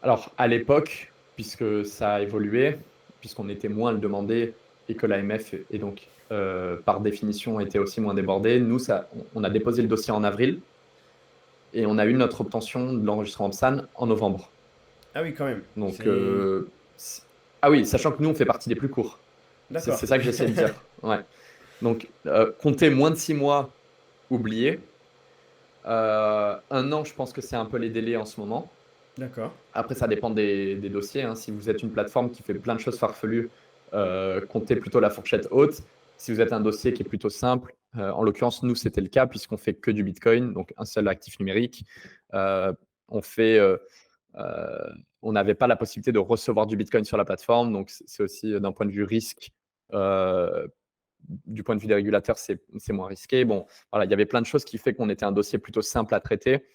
alors, à l'époque, puisque ça a évolué, puisqu'on était moins à le demander et que l'AMF et donc par définition était aussi moins débordé, nous, on a déposé le dossier en avril et on a eu notre obtention de l'enregistrement PSAN en novembre. Ah oui, quand même. Donc, C'est... ah oui, sachant que nous, on fait partie des plus courts. C'est D'accord. ça que j'essaie de dire. Ouais. Donc, compter moins de 6 mois, oublié. 1 an, je pense que c'est un peu les délais en ce moment. D'accord. Après, ça dépend des dossiers, hein. Si vous êtes une plateforme qui fait plein de choses farfelues, comptez plutôt la fourchette haute. Si vous êtes un dossier qui est plutôt simple, en l'occurrence, nous, c'était le cas puisqu'on fait que du Bitcoin, donc un seul actif numérique. Euh, on fait, on n'avait pas la possibilité de recevoir du Bitcoin sur la plateforme, donc c'est aussi d'un point de vue risque. euh, du point de vue des régulateurs, c'est moins risqué. Bon, voilà, il y avait plein de choses qui fait qu'on était un dossier plutôt simple à traiter.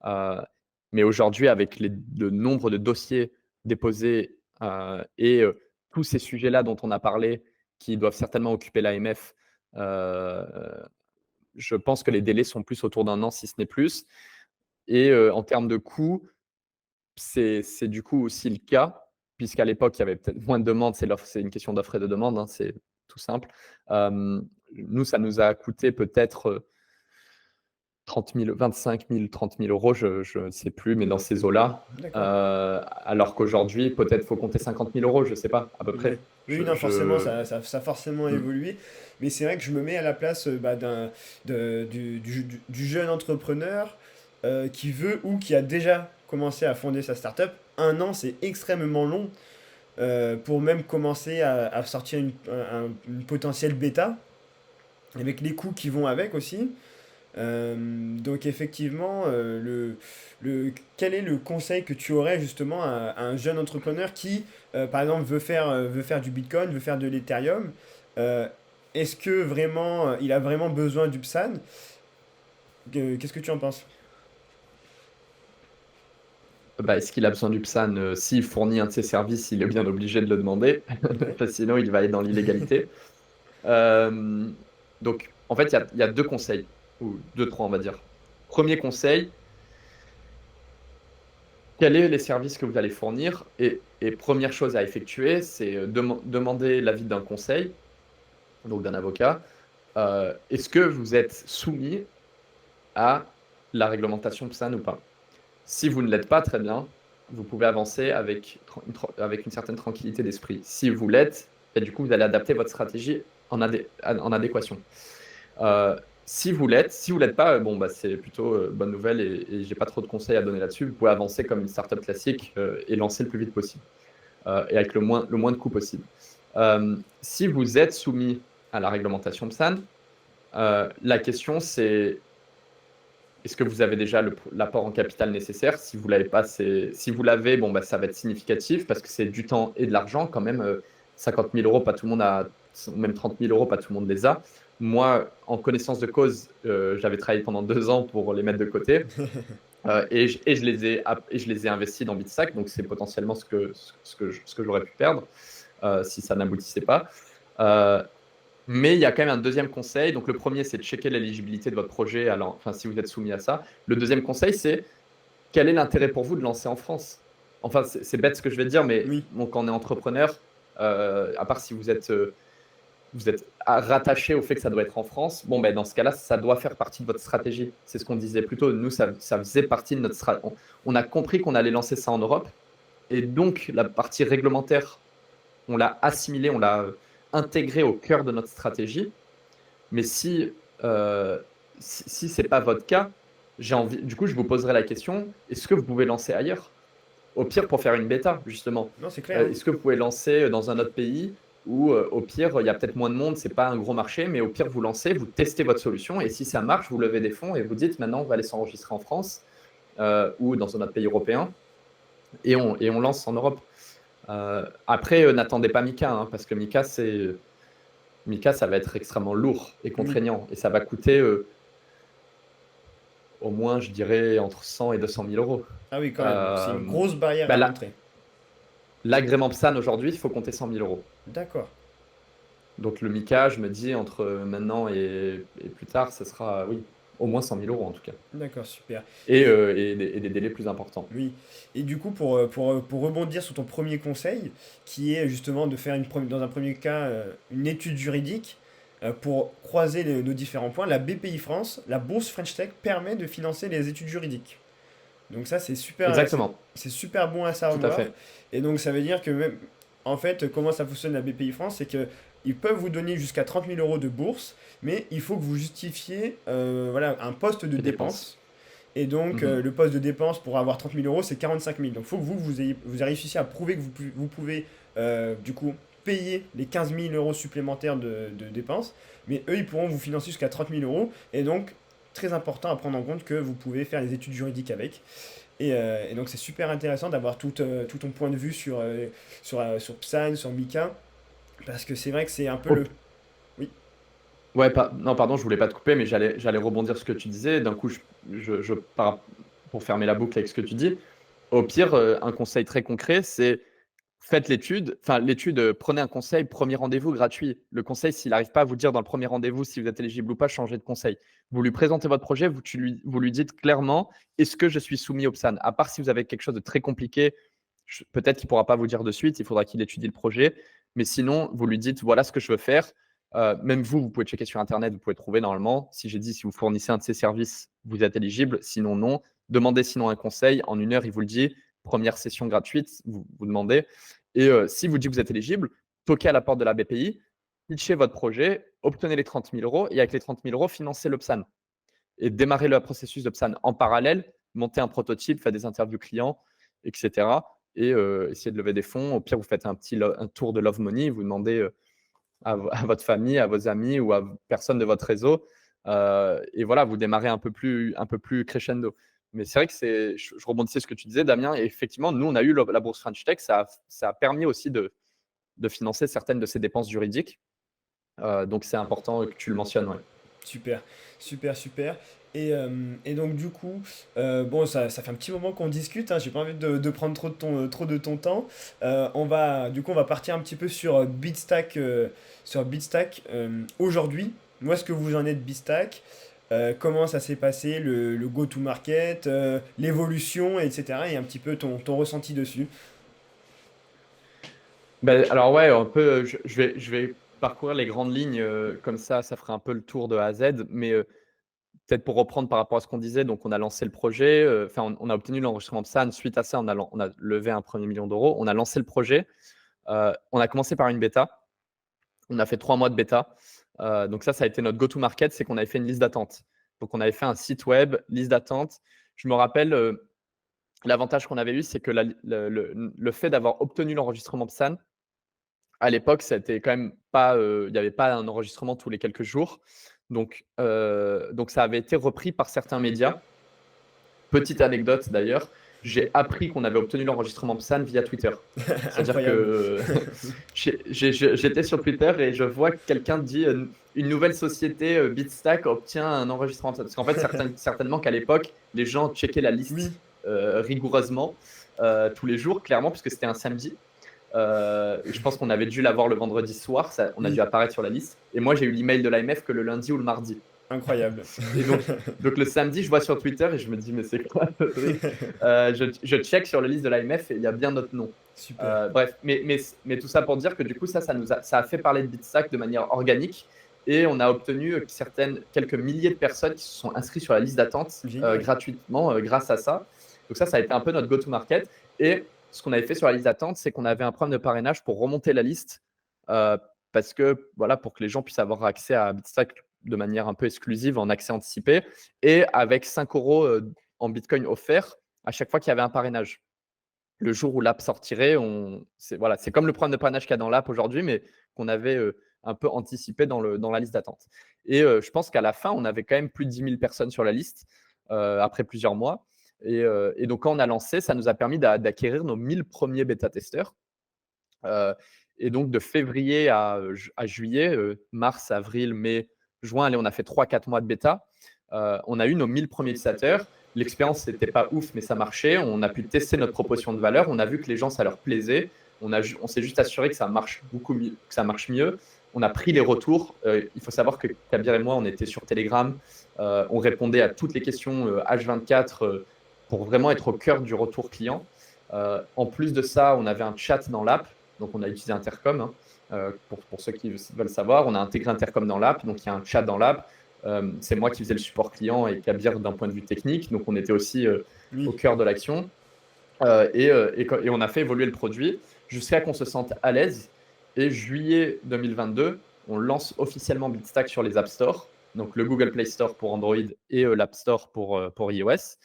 Euh, mais aujourd'hui, avec le nombre de dossiers déposés et tous ces sujets-là dont on a parlé, qui doivent certainement occuper l'AMF, euh, je pense que les délais sont plus autour d'1 an, si ce n'est plus. Et en termes de coûts, c'est du coup aussi le cas, puisqu'à l'époque, il y avait peut-être moins de demandes. C'est une question d'offre et de demande, hein, c'est tout simple. Nous, ça nous a coûté peut-être 30 000, 25 000, 30 000 euros, je ne sais plus, mais dans ces eaux-là. D'accord. Alors qu'aujourd'hui, peut-être faut compter 50 000 euros, je ne sais pas, à peu Oui. près. Oui, non, forcément, ça a forcément Hmm. évolué. Mais c'est vrai que je me mets à la place bah, du jeune entrepreneur qui veut ou qui a déjà commencé à fonder sa startup. 1 an, c'est extrêmement long pour même commencer à sortir une potentielle bêta, avec les coûts qui vont avec aussi. Donc effectivement, quel est le conseil que tu aurais justement à un jeune entrepreneur qui, par exemple, veut faire du Bitcoin, veut faire de l'Ethereum? euh, Est-ce que vraiment, il a vraiment besoin du PSAN? Qu'est-ce que tu en penses? Bah, est-ce qu'il a besoin du PSAN? S'il fournit un de ses services, il est bien obligé de le demander, Ouais. parce que sinon il va aller dans l'illégalité. Euh, donc, en fait, il y a 2 conseils, ou 2, 3, on va dire. Premier conseil, quels sont les services que vous allez fournir? Et première chose à effectuer, c'est demander l'avis d'un conseil, donc d'un avocat. Est-ce que vous êtes soumis à la réglementation PSAN ou pas. Si vous ne l'êtes pas, très bien, vous pouvez avancer avec une certaine tranquillité d'esprit. Si vous l'êtes, et du coup, vous allez adapter votre stratégie en adéquation. Si vous l'êtes pas, bon, bah, c'est plutôt bonne nouvelle et j'ai pas trop de conseils à donner là-dessus. Vous pouvez avancer comme une startup classique et lancer le plus vite possible et avec le moins de coûts possible. Si vous êtes soumis à la réglementation PSAN, la question c'est est-ce que vous avez déjà l'apport en capital nécessaire? Si vous l'avez pas, si vous l'avez, bon, bah, ça va être significatif parce que c'est du temps et de l'argent quand même. 50 000 euros, pas tout le monde a, même 30 000 euros, pas tout le monde les a. Moi, en connaissance de cause, j'avais travaillé pendant 2 ans pour les mettre de côté et je les ai investis dans Bitstack, donc c'est potentiellement ce que j'aurais pu perdre si ça n'aboutissait pas. Mais il y a quand même un deuxième conseil. Donc, le premier, c'est de checker l'éligibilité de votre projet, enfin, si vous êtes soumis à ça. Le deuxième conseil, c'est quel est l'intérêt pour vous de lancer en France? Enfin, c'est bête ce que je vais dire, mais Oui, bon, quand on est entrepreneur, à part si vous êtes rattaché au fait que ça doit être en France, bon, ben, dans ce cas-là, ça doit faire partie de votre stratégie. C'est ce qu'on disait plus tôt. Nous, ça faisait partie de notre stratégie. On a compris qu'on allait lancer ça en Europe. Et donc, la partie réglementaire, on l'a assimilée, on l'a intégrée au cœur de notre stratégie. Mais si ce n'est pas votre cas, du coup, je vous poserai la question, est-ce que vous pouvez lancer ailleurs? Au pire, pour faire une bêta, justement. non, c'est clair, hein. Est-ce que vous pouvez lancer dans un autre pays où, au pire, il y a peut-être moins de monde, c'est pas un gros marché, mais au pire, vous lancez, vous testez votre solution, et si ça marche, vous levez des fonds et vous dites, maintenant, on va aller s'enregistrer en France ou dans un autre pays européen, et on lance en Europe. Après, n'attendez pas Mika, hein, parce que Mika, ça va être extrêmement lourd et Oui. contraignant. Et ça va coûter au moins, je dirais, entre 100 et 200 000 euros. Ah oui, quand même. Donc, c'est une grosse barrière Bah à là, l'entrée. l'agrément PSAN aujourd'hui, il faut compter 100 000 euros. D'accord. Donc le Mika, je me dis, entre maintenant et plus tard, ce sera, oui, au moins 100 000 euros en tout cas. D'accord, super. Et, Et et des délais plus importants. oui. Et du coup, pour rebondir sur ton premier conseil, qui est justement de faire dans un premier cas une étude juridique pour croiser nos différents points, la BPI France, la Bourse French Tech, permet de financer les études juridiques. Donc ça, Exactement, c'est super bon à tout à savoir. fait. Et donc ça veut dire que même, en fait, comment ça fonctionne la BPI France, c'est que ils peuvent vous donner jusqu'à 30 000 euros de bourse, mais il faut que vous justifiez voilà, un poste de Les dépenses. dépense. Et donc Mhm. le poste de dépense pour avoir 30 000 euros, c'est 45 000. Donc il faut que vous réussissiez à prouver que vous pouvez du coup payer les 15 000 euros supplémentaires de dépenses, mais eux, ils pourront vous financer jusqu'à 30 000 euros. Et donc, très important à prendre en compte que vous pouvez faire les études juridiques avec. Et donc c'est super intéressant d'avoir tout ton point de vue sur Psan, sur Mika, parce que c'est vrai que c'est un peu Au le... Oui, Ouais, non, pardon, je voulais pas te couper, mais j'allais rebondir sur ce que tu disais. D'un coup, pour fermer la boucle avec ce que tu dis. Au pire, un conseil très concret, c'est faites l'étude. Enfin, l'étude, prenez un conseil, premier rendez-vous gratuit. Le conseil, s'il n'arrive pas à vous dire dans le premier rendez-vous si vous êtes éligible ou pas, changez de conseil. Vous lui présentez votre projet, vous lui dites clairement, est-ce que je suis soumis au PSAN? À part si vous avez quelque chose de très compliqué, peut-être qu'il ne pourra pas vous dire de suite, il faudra qu'il étudie le projet. Mais sinon, vous lui dites, voilà ce que je veux faire. Même vous pouvez checker sur Internet, vous pouvez trouver normalement. Si j'ai dit, si vous fournissez un de ces services, vous êtes éligible. Sinon, non. Demandez sinon un conseil. En 1 heure, il vous le dit. Première session gratuite, vous demandez. Et si vous dites que vous êtes éligible, toquez à la porte de la BPI, pitchez votre projet, obtenez les 30 000 euros et avec les 30 000 euros, financez le PSAN. Et démarrez le processus de PSAN. En parallèle, montez un prototype, faites des interviews clients, etc. Et essayez de lever des fonds. Au pire, vous faites un tour de Love Money, vous demandez à votre famille, à vos amis ou à personne de votre réseau. Et voilà, vous démarrez un peu plus crescendo. Mais c'est vrai que je rebondissais sur ce que tu disais, Damien. Et effectivement, nous, on a eu la bourse French Tech. Ça a permis aussi de financer certaines de ces dépenses juridiques. Donc, c'est important que tu le mentionnes. Ouais. super, super, super. Et donc du coup, bon, ça fait un petit moment qu'on discute, hein, j'ai pas envie de prendre trop de ton temps. Du coup, on va partir un petit peu sur Bitstack aujourd'hui. Où est-ce que vous en êtes Bitstack? Comment ça s'est passé, le go-to-market, l'évolution, etc. Et un petit peu ton ressenti dessus. Ben, alors ouais, un peu, je vais parcourir les grandes lignes, comme ça fera un peu le tour de A à Z. Mais peut-être pour reprendre par rapport à ce qu'on disait, donc on a lancé le projet, enfin on a obtenu l'enregistrement PSAN. Suite à ça, on a levé un premier million d'euros. On a lancé le projet. On a commencé par une bêta. On a fait 3 mois de bêta. Donc ça a été notre go-to-market, c'est qu'on avait fait une liste d'attente. Donc on avait fait un site web, liste d'attente. Je me rappelle, l'avantage qu'on avait eu, c'est que le fait d'avoir obtenu l'enregistrement PSAN, à l'époque, c'était quand même pas, il n'y avait pas un enregistrement tous les quelques jours. Donc ça avait été repris par certains médias. Petite anecdote d'ailleurs, j'ai appris qu'on avait obtenu l'enregistrement PSAN via Twitter. C'est-à-dire Incroyable. que j'étais sur Twitter et je vois que quelqu'un dit une nouvelle société, Bitstack, obtient un enregistrement PSAN. Parce qu'en fait, certainement qu'à l'époque, les gens checkaient la liste Oui. rigoureusement tous les jours, clairement, puisque c'était un samedi. Je pense qu'on avait dû l'avoir le vendredi soir, on a Oui. dû apparaître sur la liste. Et moi, j'ai eu l'email de l'AMF que le lundi ou le mardi. Incroyable. Et donc le samedi, je vois sur Twitter et je me dis, mais c'est quoi ce truc je check sur la liste de l'AMF et il y a bien notre nom. Super. Bref, mais tout ça pour dire que du coup, ça a fait parler de Bitstack de manière organique et on a obtenu quelques milliers de personnes qui se sont inscrites sur la liste d'attente Génial. gratuitement grâce à ça. Donc ça a été un peu notre go-to-market. Et ce qu'on avait fait sur la liste d'attente, c'est qu'on avait un programme de parrainage pour remonter la liste parce que, voilà, pour que les gens puissent avoir accès à Bitstack de manière un peu exclusive en accès anticipé et avec 5 € en Bitcoin offerts à chaque fois qu'il y avait un parrainage. Le jour où l'app sortirait, c'est comme le programme de parrainage qu'il y a dans l'app aujourd'hui, mais qu'on avait un peu anticipé dans la liste d'attente. Et je pense qu'à la fin, on avait quand même plus de 10 000 personnes sur la liste après plusieurs mois. Et donc, quand on a lancé, ça nous a permis d'acquérir nos 1000 premiers bêta-testeurs. Et donc, de février à juillet, mars, avril, mai, juin, allez, on a fait 3-4 mois de bêta. On a eu nos 1000 premiers utilisateurs. L'expérience n'était pas ouf, mais ça marchait. On a pu tester notre proposition de valeur. On a vu que les gens, ça leur plaisait. On s'est juste assuré que ça marche beaucoup mieux, que ça marche mieux. On a pris les retours. Il faut savoir que Kabir et moi, on était sur Telegram. On répondait à toutes les questions H24 pour vraiment être au cœur du retour client. En plus de ça, on avait un chat dans l'app. Donc, on a utilisé Intercom. Pour ceux qui veulent savoir, on a intégré Intercom dans l'app. Donc, il y a un chat dans l'app. C'est moi qui faisais le support client et Kabir d'un point de vue technique. Donc, on était aussi Oui. au cœur de l'action. Et on a fait évoluer le produit jusqu'à qu'on se sente à l'aise. Et juillet 2022, on lance officiellement Bitstack sur les App Store. Donc, le Google Play Store pour Android et l'App Store pour iOS,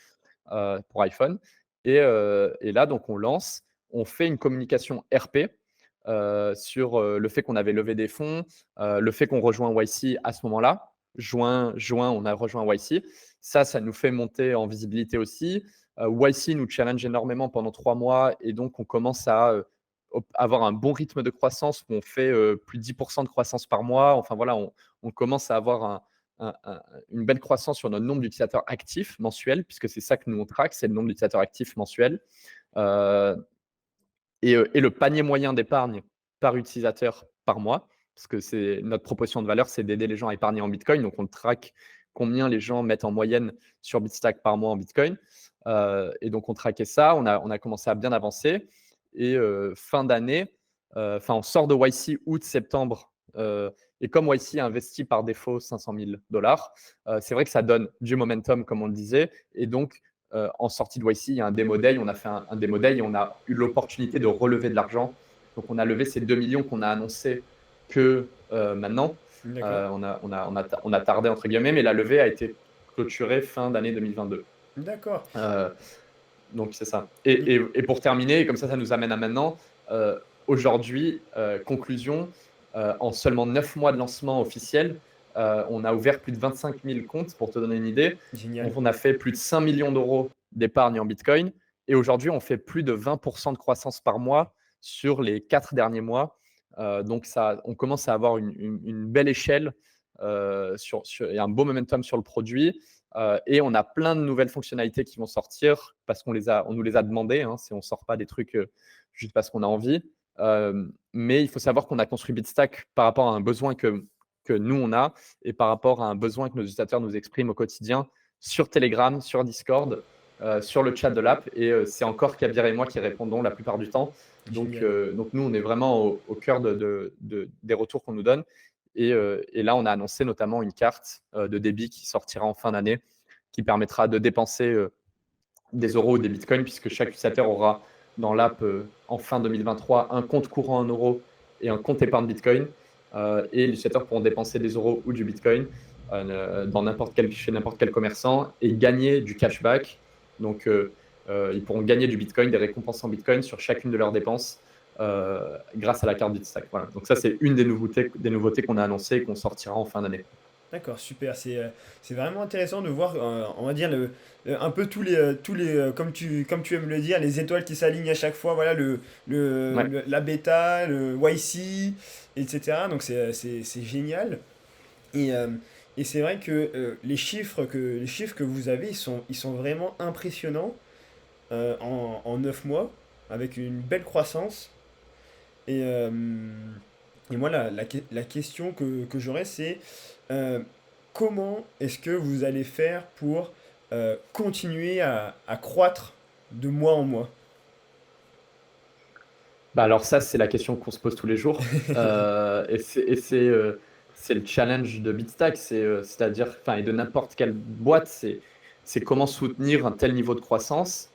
pour iPhone. Et là, donc, on lance. On fait une communication RP sur le fait qu'on avait levé des fonds, le fait qu'on rejoint YC à ce moment-là. Juin, on a rejoint YC. Ça nous fait monter en visibilité aussi. YC nous challenge énormément pendant 3 mois et donc on commence à avoir un bon rythme de croissance où on fait plus de 10% de croissance par mois. Enfin voilà, on commence à avoir une belle croissance sur notre nombre d'utilisateurs actifs mensuels, puisque c'est ça que nous on traque, c'est le nombre d'utilisateurs actifs mensuels. Et le panier moyen d'épargne par utilisateur par mois, parce que c'est notre proposition de valeur, c'est d'aider les gens à épargner en Bitcoin. Donc, on traque combien les gens mettent en moyenne sur Bitstack par mois en Bitcoin. Et donc, on traquait ça. On a commencé à bien avancer. Et fin d'année, on sort de YC août-septembre. Et comme YC a investi par défaut 500 000 $, c'est vrai que ça donne du momentum, comme on le disait. Et donc, en sortie de YC, il y a un démo day. On a fait un démo day et on a eu l'opportunité de relever de l'argent. Donc, on a levé ces 2 millions qu'on a annoncé que maintenant. On a tardé, entre guillemets, mais la levée a été clôturée fin d'année 2022. D'accord. Donc, c'est ça. Et pour terminer, comme ça nous amène à maintenant. Aujourd'hui, conclusion, en seulement 9 mois de lancement officiel, on a ouvert plus de 25 000 comptes, pour te donner une idée. Génial. On a fait plus de 5 millions d'euros d'épargne en Bitcoin. Et aujourd'hui, on fait plus de 20% de croissance par mois sur les 4 derniers mois. Donc, on commence à avoir une belle échelle et un beau momentum sur le produit. Et on a plein de nouvelles fonctionnalités qui vont sortir parce qu'on nous les a demandées. Si on ne sort pas des trucs juste parce qu'on a envie. Mais il faut savoir qu'on a construit Bitstack par rapport à un besoin que nous, on a et par rapport à un besoin que nos utilisateurs nous expriment au quotidien sur Telegram, sur Discord, sur le chat de l'app. Et c'est encore Kabir et moi qui répondons la plupart du temps. Donc nous, on est vraiment au cœur des retours qu'on nous donne. Et là, on a annoncé notamment une carte de débit qui sortira en fin d'année, qui permettra de dépenser des euros ou des bitcoins, puisque chaque utilisateur aura dans l'app en fin 2023 un compte courant en euros et un compte épargne bitcoin. Et les utilisateurs pourront dépenser des euros ou du bitcoin chez n'importe quel commerçant et gagner du cashback. Donc, ils pourront gagner du bitcoin, des récompenses en bitcoin sur chacune de leurs dépenses grâce à la carte Bitstack. Voilà. Donc ça, c'est une des nouveautés qu'on a annoncées et qu'on sortira en fin d'année. D'accord, super. C'est vraiment intéressant de voir, on va dire, un peu comme tu aimes le dire, les étoiles qui s'alignent à chaque fois. Voilà, Ouais. la bêta, le YC, etc. Donc c'est génial. Et, euh, et c'est vrai que les chiffres que vous avez, ils sont vraiment impressionnants en 9 mois, avec une belle croissance. Et, euh, et moi, la question que j'aurais, c'est euh, comment est-ce que vous allez faire pour continuer à croître de mois en mois? Bah alors ça, c'est la question qu'on se pose tous les jours. C'est le challenge de Bitstack, c'est-à-dire, enfin, et de n'importe quelle boîte, c'est comment soutenir un tel niveau de croissance.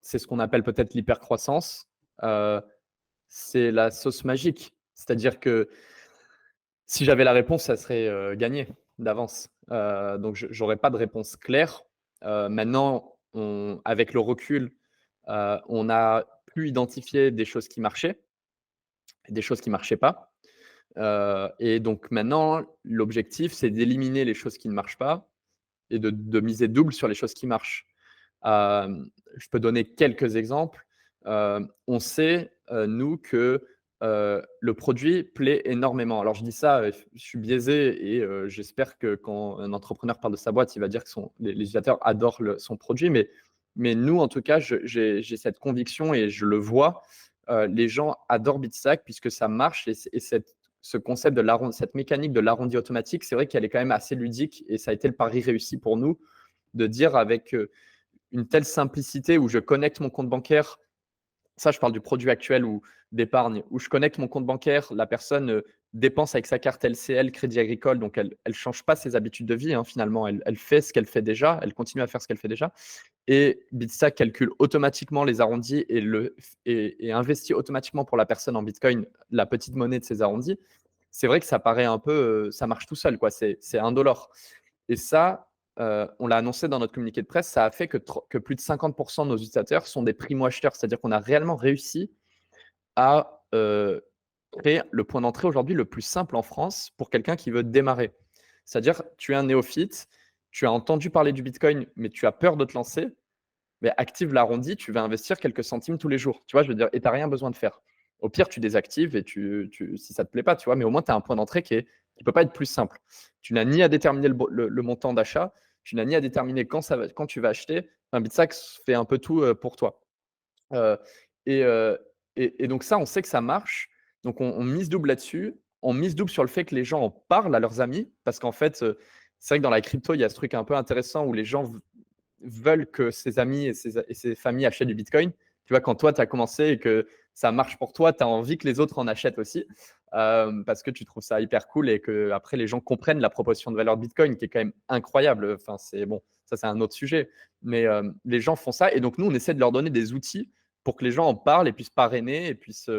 C'est ce qu'on appelle peut-être l'hypercroissance. Euh, c'est la sauce magique. C'est-à-dire que si j'avais la réponse, ça serait gagné d'avance. Donc, je n'aurais pas de réponse claire. Maintenant, avec le recul, on a pu identifier des choses qui marchaient et des choses qui ne marchaient pas. Et donc maintenant, l'objectif, c'est d'éliminer les choses qui ne marchent pas et de miser double sur les choses qui marchent. Je peux donner quelques exemples. On sait, nous, que le produit plaît énormément. Alors je dis ça, je suis biaisé et j'espère que quand un entrepreneur parle de sa boîte, il va dire que les utilisateurs adorent son produit. Mais nous, en tout cas, j'ai cette conviction et je le vois. Les gens adorent Bitstack puisque ça marche et ce concept cette mécanique de l'arrondi automatique, c'est vrai qu'elle est quand même assez ludique et ça a été le pari réussi pour nous de dire avec une telle simplicité où je connecte mon compte bancaire, ça je parle du produit actuel ou d'épargne, où je connecte mon compte bancaire, la personne dépense avec sa carte LCL, Crédit Agricole, donc elle ne change pas ses habitudes de vie, hein, finalement, elle fait ce qu'elle fait déjà, elle continue à faire ce qu'elle fait déjà, et Bitstack calcule automatiquement les arrondis et investit automatiquement pour la personne en Bitcoin la petite monnaie de ces arrondis. C'est vrai que ça paraît un peu, ça marche tout seul, quoi. C'est $1. Et ça, on l'a annoncé dans notre communiqué de presse, ça a fait que plus de 50% de nos utilisateurs sont des primo-acheteurs. C'est-à-dire qu'on a réellement réussi à créer le point d'entrée aujourd'hui le plus simple en France pour quelqu'un qui veut démarrer. C'est-à-dire, tu es un néophyte, tu as entendu parler du Bitcoin, mais tu as peur de te lancer, mais active l'arrondi, tu vas investir quelques centimes tous les jours. Tu vois, je veux dire, et tu n'as rien besoin de faire. Au pire, tu désactives et si ça ne te plaît pas, tu vois, mais au moins, tu as un point d'entrée qui ne peut pas être plus simple. Tu n'as ni à déterminer le montant d'achat, tu n'as ni à déterminer quand tu vas acheter. Un Bitstack fait un peu tout pour toi. Euh, et, euh, et donc ça, on sait que ça marche. Donc on mise double là-dessus. On mise double sur le fait que les gens en parlent à leurs amis. Parce qu'en fait, c'est vrai que dans la crypto, il y a ce truc un peu intéressant où les gens veulent que ses amis et ses familles achètent du Bitcoin. Tu vois, quand toi, tu as commencé et que ça marche pour toi, tu as envie que les autres en achètent aussi parce que tu trouves ça hyper cool et que après les gens comprennent la proposition de valeur de Bitcoin qui est quand même incroyable. Enfin, c'est bon, ça c'est un autre sujet. Mais les gens font ça et donc nous, on essaie de leur donner des outils pour que les gens en parlent et puissent parrainer et puissent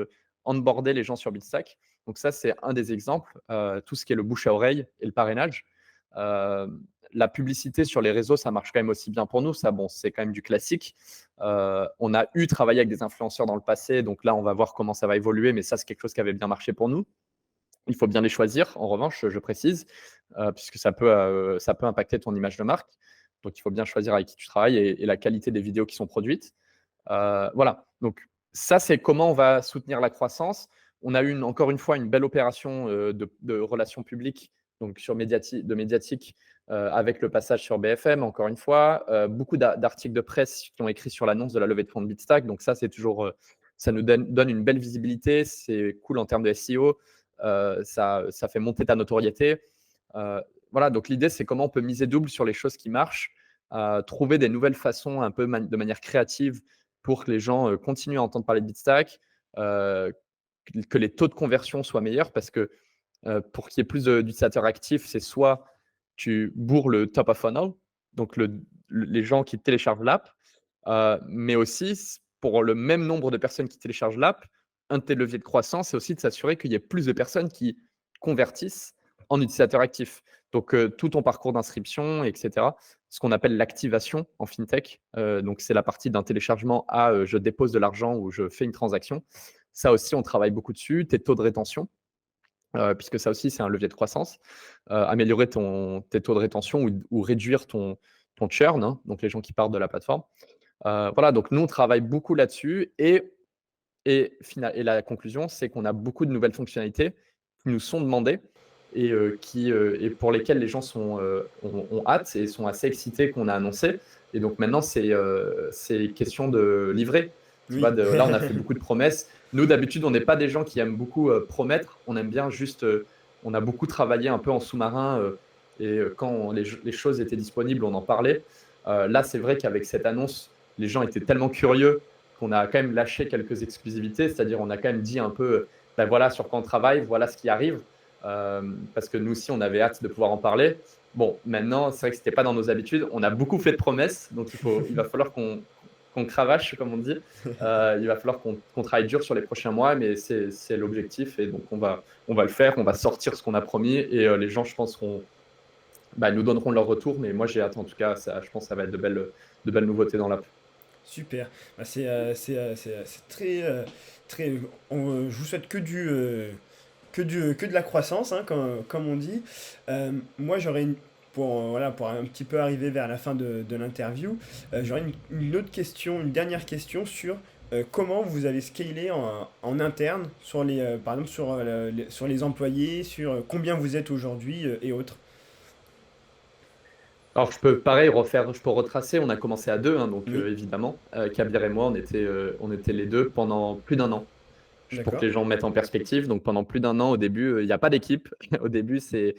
onboarder les gens sur Bitstack. Donc ça, c'est un des exemples. Tout ce qui est le bouche à oreille et le parrainage. Euh, la publicité sur les réseaux, ça marche quand même aussi bien pour nous. Ça, bon, c'est quand même du classique. On a travaillé avec des influenceurs dans le passé, donc là, on va voir comment ça va évoluer, mais ça, c'est quelque chose qui avait bien marché pour nous. Il faut bien les choisir, en revanche, je précise, puisque ça peut impacter ton image de marque. Donc, il faut bien choisir avec qui tu travailles et la qualité des vidéos qui sont produites. Voilà. Donc, ça, c'est comment on va soutenir la croissance. On a eu encore une fois une belle opération de relations publiques, donc de médiatique, avec le passage sur BFM, encore une fois. Beaucoup d'articles de presse qui ont écrit sur l'annonce de la levée de fonds de Bitstack. Donc, ça, c'est toujours, ça nous donne une belle visibilité. C'est cool en termes de SEO. Ça fait monter ta notoriété. Voilà, donc l'idée, c'est comment on peut miser double sur les choses qui marchent, trouver des nouvelles façons un peu de manière créative pour que les gens continuent à entendre parler de Bitstack, que les taux de conversion soient meilleurs parce que pour qu'il y ait plus d'utilisateurs actifs, c'est soit tu bourres le top of funnel, donc les gens qui téléchargent l'app, mais aussi pour le même nombre de personnes qui téléchargent l'app, un de tes leviers de croissance, c'est aussi de s'assurer qu'il y ait plus de personnes qui convertissent en utilisateurs actifs. Donc, tout ton parcours d'inscription, etc. Ce qu'on appelle l'activation en fintech. Donc, c'est la partie d'un téléchargement à je dépose de l'argent ou je fais une transaction. Ça aussi, on travaille beaucoup dessus. Tes taux de rétention, puisque ça aussi, c'est un levier de croissance. Améliorer tes taux de rétention ou réduire ton churn, hein, donc les gens qui partent de la plateforme. Voilà, donc nous, on travaille beaucoup là-dessus et la conclusion, c'est qu'on a beaucoup de nouvelles fonctionnalités qui nous sont demandées et pour lesquelles les gens ont hâte et sont assez excités qu'on a annoncé. Et donc maintenant, c'est question de livrer. Tu vois, Oui. là, on a fait beaucoup de promesses. Nous, d'habitude, on n'est pas des gens qui aiment beaucoup promettre. On aime bien juste. On a beaucoup travaillé un peu en sous-marin quand les choses étaient disponibles, on en parlait. Là, c'est vrai qu'avec cette annonce, les gens étaient tellement curieux qu'on a quand même lâché quelques exclusivités, c'est-à-dire on a quand même dit un peu, ben voilà sur quoi on travaille, voilà ce qui arrive, parce que nous aussi on avait hâte de pouvoir en parler. Bon, maintenant c'est vrai que c'était pas dans nos habitudes, on a beaucoup fait de promesses, donc il va falloir qu'on cravache comme on dit, il va falloir qu'on travaille dur sur les prochains mois, mais c'est l'objectif et donc on va le faire, on va sortir ce qu'on a promis et les gens je pense nous donneront leur retour, mais moi j'ai hâte en tout cas, je pense que ça va être de belles nouveautés dans l'app. Super. Bah, c'est très, très. Je vous souhaite que de la croissance, hein, comme on dit. Moi, voilà, pour un petit peu arriver vers la fin de l'interview, j'aurais une autre question, une dernière question sur comment vous avez scalé en interne sur par exemple sur les employés, sur combien vous êtes aujourd'hui et autres. Alors, je peux pareil je peux retracer. On a commencé à deux, hein, donc Oui, évidemment. Kabir et moi, on était les deux pendant plus d'un an. Pour que d'accord. les gens mettent en perspective. Donc, pendant plus d'un an, au début, il n'y a pas d'équipe. Au début, c'est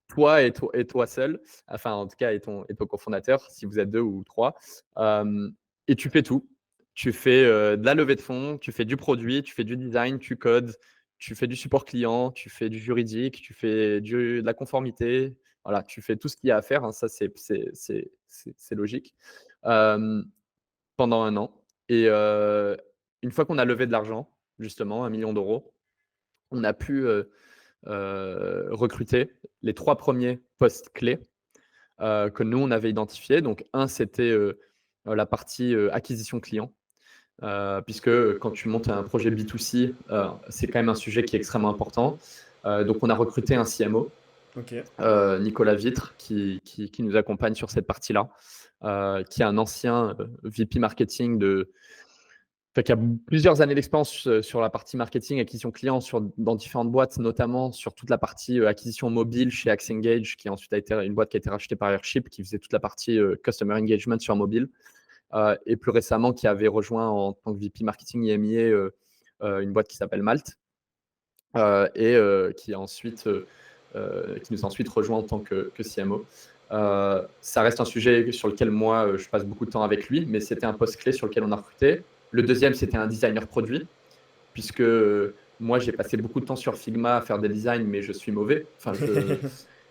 toi et toi seul. Enfin, en tout cas, et ton cofondateur, si vous êtes deux ou trois. Euh, et tu fais tout. Tu fais de la levée de fonds, tu fais du produit, tu fais du design, tu codes, tu fais du support client, tu fais du juridique, tu fais de la conformité. Voilà, tu fais tout ce qu'il y a à faire, hein, ça, c'est logique. Euh, Pendant un an. Et une fois qu'on a levé de l'argent, justement, 1 million d'euros, on a pu recruter les 3 premiers postes clés que nous, on avait identifiés. Donc, un, c'était la partie acquisition client. Puisque quand tu montes un projet B2C, c'est quand même un sujet qui est extrêmement important. Donc, on a recruté un CMO, Ok. Nicolas Vitre, qui nous accompagne sur cette partie-là, qui est un ancien VP marketing qui a plusieurs années d'expérience sur la partie marketing, acquisition client, dans différentes boîtes, notamment sur toute la partie acquisition mobile chez AxeEngage, qui ensuite a été une boîte qui a été rachetée par Airship, qui faisait toute la partie Customer Engagement sur mobile. Et plus récemment, qui avait rejoint en tant que VP marketing IMIA une boîte qui s'appelle Malte, et qui nous a ensuite rejoint en tant que CMO. Ça reste un sujet sur lequel moi, je passe beaucoup de temps avec lui, mais c'était un poste clé sur lequel on a recruté. Le deuxième, c'était un designer produit, puisque moi, j'ai passé beaucoup de temps sur Figma à faire des designs, mais je suis mauvais.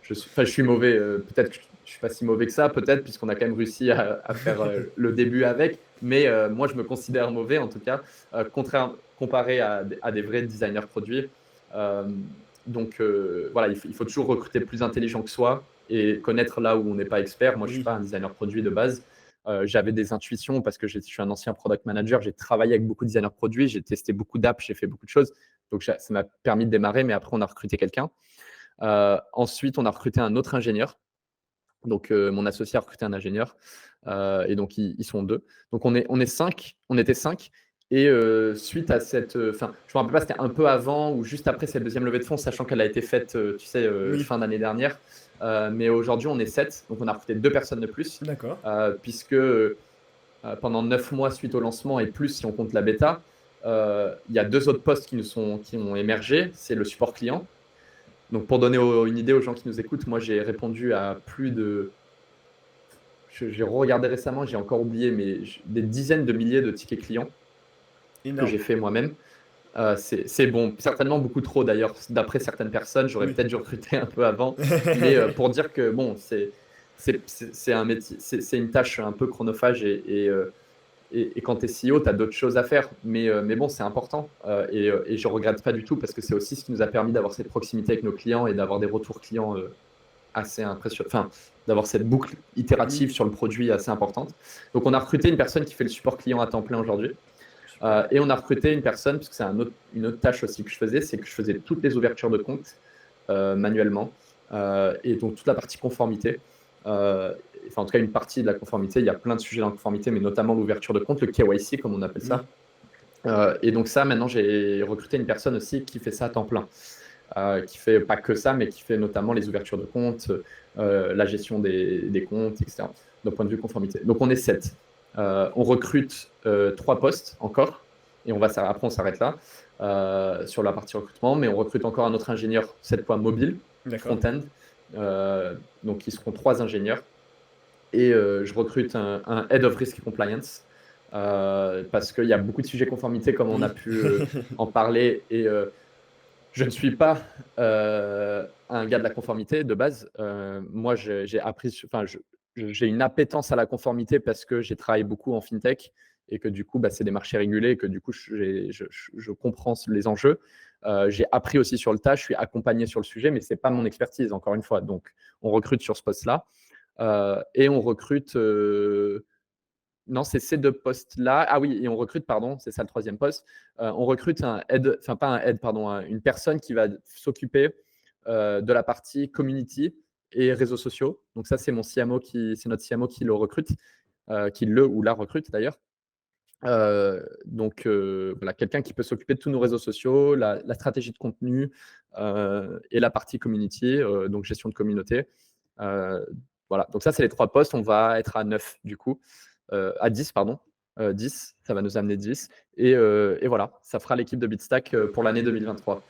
Je suis mauvais. Peut-être que je ne suis pas si mauvais que ça, peut-être, puisqu'on a quand même réussi à faire le début avec. Mais moi, je me considère mauvais, en tout cas, comparé à des vrais designers produits. Euh, donc, voilà, il faut toujours recruter plus intelligent que soi et connaître là où on n'est pas expert. Moi, je ne suis Oui. pas un designer produit de base. J'avais des intuitions parce que je suis un ancien product manager. J'ai travaillé avec beaucoup de designers produits. J'ai testé beaucoup d'apps. J'ai fait beaucoup de choses. Donc, ça m'a permis de démarrer. Mais après, on a recruté quelqu'un. Ensuite, on a recruté un autre ingénieur. Donc, mon associé a recruté un ingénieur. Et donc, ils sont deux. Donc, on est cinq. On était cinq. Et suite à cette. Enfin, je ne me rappelle pas, c'était un peu avant ou juste après cette deuxième levée de fonds, sachant qu'elle a été faite, tu sais, Oui. fin d'année dernière. Mais aujourd'hui, on est 7. Donc, on a recruté 2 personnes de plus. D'accord. Puisque pendant 9 mois suite au lancement et plus si on compte la bêta, il y a 2 autres postes qui ont émergé. C'est le support client. Donc, pour donner une idée aux gens qui nous écoutent, moi, j'ai répondu à plus de. J'ai regardé récemment, j'ai encore oublié, mais des dizaines de milliers de tickets clients que Énorme. j'ai fait moi-même. C'est bon, certainement beaucoup trop d'ailleurs, d'après certaines personnes. J'aurais Oui. peut-être dû recruter un peu avant, mais pour dire que bon, c'est un métier, c'est une tâche un peu chronophage et quand tu es CEO, tu as d'autres choses à faire. Mais bon, c'est important et je ne regrette pas du tout parce que c'est aussi ce qui nous a permis d'avoir cette proximité avec nos clients et d'avoir des retours clients assez impressionnants. Enfin, d'avoir cette boucle Oui. itérative sur le produit assez importante. Donc, on a recruté une personne qui fait le support client à temps plein aujourd'hui. Super. Et on a recruté une personne, parce que c'est une autre tâche aussi que je faisais, c'est que je faisais toutes les ouvertures de compte manuellement et donc toute la partie conformité. Enfin, en tout cas, une partie de la conformité. Il y a plein de sujets dans la conformité, mais notamment l'ouverture de compte, le KYC, comme on appelle Oui. ça. Et donc ça, maintenant, j'ai recruté une personne aussi qui fait ça à temps plein, qui fait pas que ça, mais qui fait notamment les ouvertures de compte, la gestion des comptes, etc. D'un point de vue conformité. Donc on est 7. On recrute 3 postes encore, et après on s'arrête là sur la partie recrutement, mais on recrute encore un autre ingénieur, cette fois mobile, D'accord. front-end. Donc ils seront 3 ingénieurs. Et je recrute un Head of Risk Compliance parce qu'il y a beaucoup de sujets conformité, comme on a Oui. pu en parler. Et je ne suis pas un gars de la conformité de base. Moi, j'ai appris, enfin, j'ai une appétence à la conformité parce que j'ai travaillé beaucoup en fintech et que du coup, bah, c'est des marchés régulés et que du coup, je comprends les enjeux. J'ai appris aussi sur le tas, je suis accompagné sur le sujet, mais ce n'est pas mon expertise, encore une fois. Donc, on recrute sur ce poste-là. Et on recrute. Non, c'est ces 2 postes-là. Ah oui, et on recrute, pardon, c'est ça le troisième poste. On recrute un aide, enfin pas un aide, pardon, une personne qui va s'occuper de la partie community et réseaux sociaux. Donc ça, c'est notre CMO qui le recrute, qui le ou la recrute d'ailleurs. Donc voilà, quelqu'un qui peut s'occuper de tous nos réseaux sociaux, la stratégie de contenu et la partie community, donc gestion de communauté. Voilà, donc ça, c'est les 3 postes. On va être à 9 du coup, à 10, pardon. 10, ça va nous amener 10. Et voilà, ça fera l'équipe de Bitstack pour l'année 2023.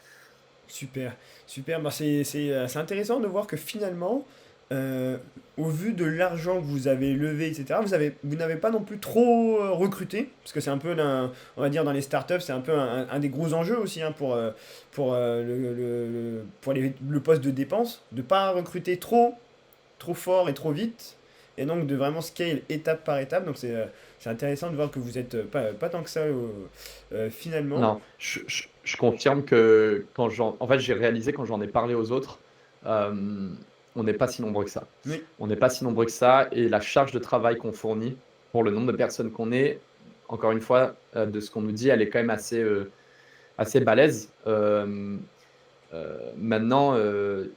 Super, super. Bah, c'est intéressant de voir que finalement, euh, au vu de l'argent que vous avez levé, etc., vous n'avez pas non plus trop recruté, parce que c'est un peu, on va dire, dans les startups, c'est un peu un des gros enjeux aussi hein, pour le poste de dépense, de pas recruter trop fort et trop vite, et donc de vraiment scale étape par étape. Donc c'est intéressant de voir que vous êtes pas tant que ça finalement. Non, je confirme que en fait, j'ai réalisé quand j'en ai parlé aux autres, euh, on n'est pas si nombreux que ça. Oui, On n'est pas si nombreux que ça et la charge de travail qu'on fournit pour le nombre de personnes qu'on est, encore une fois, de ce qu'on nous dit, elle est quand même assez balèze. Maintenant,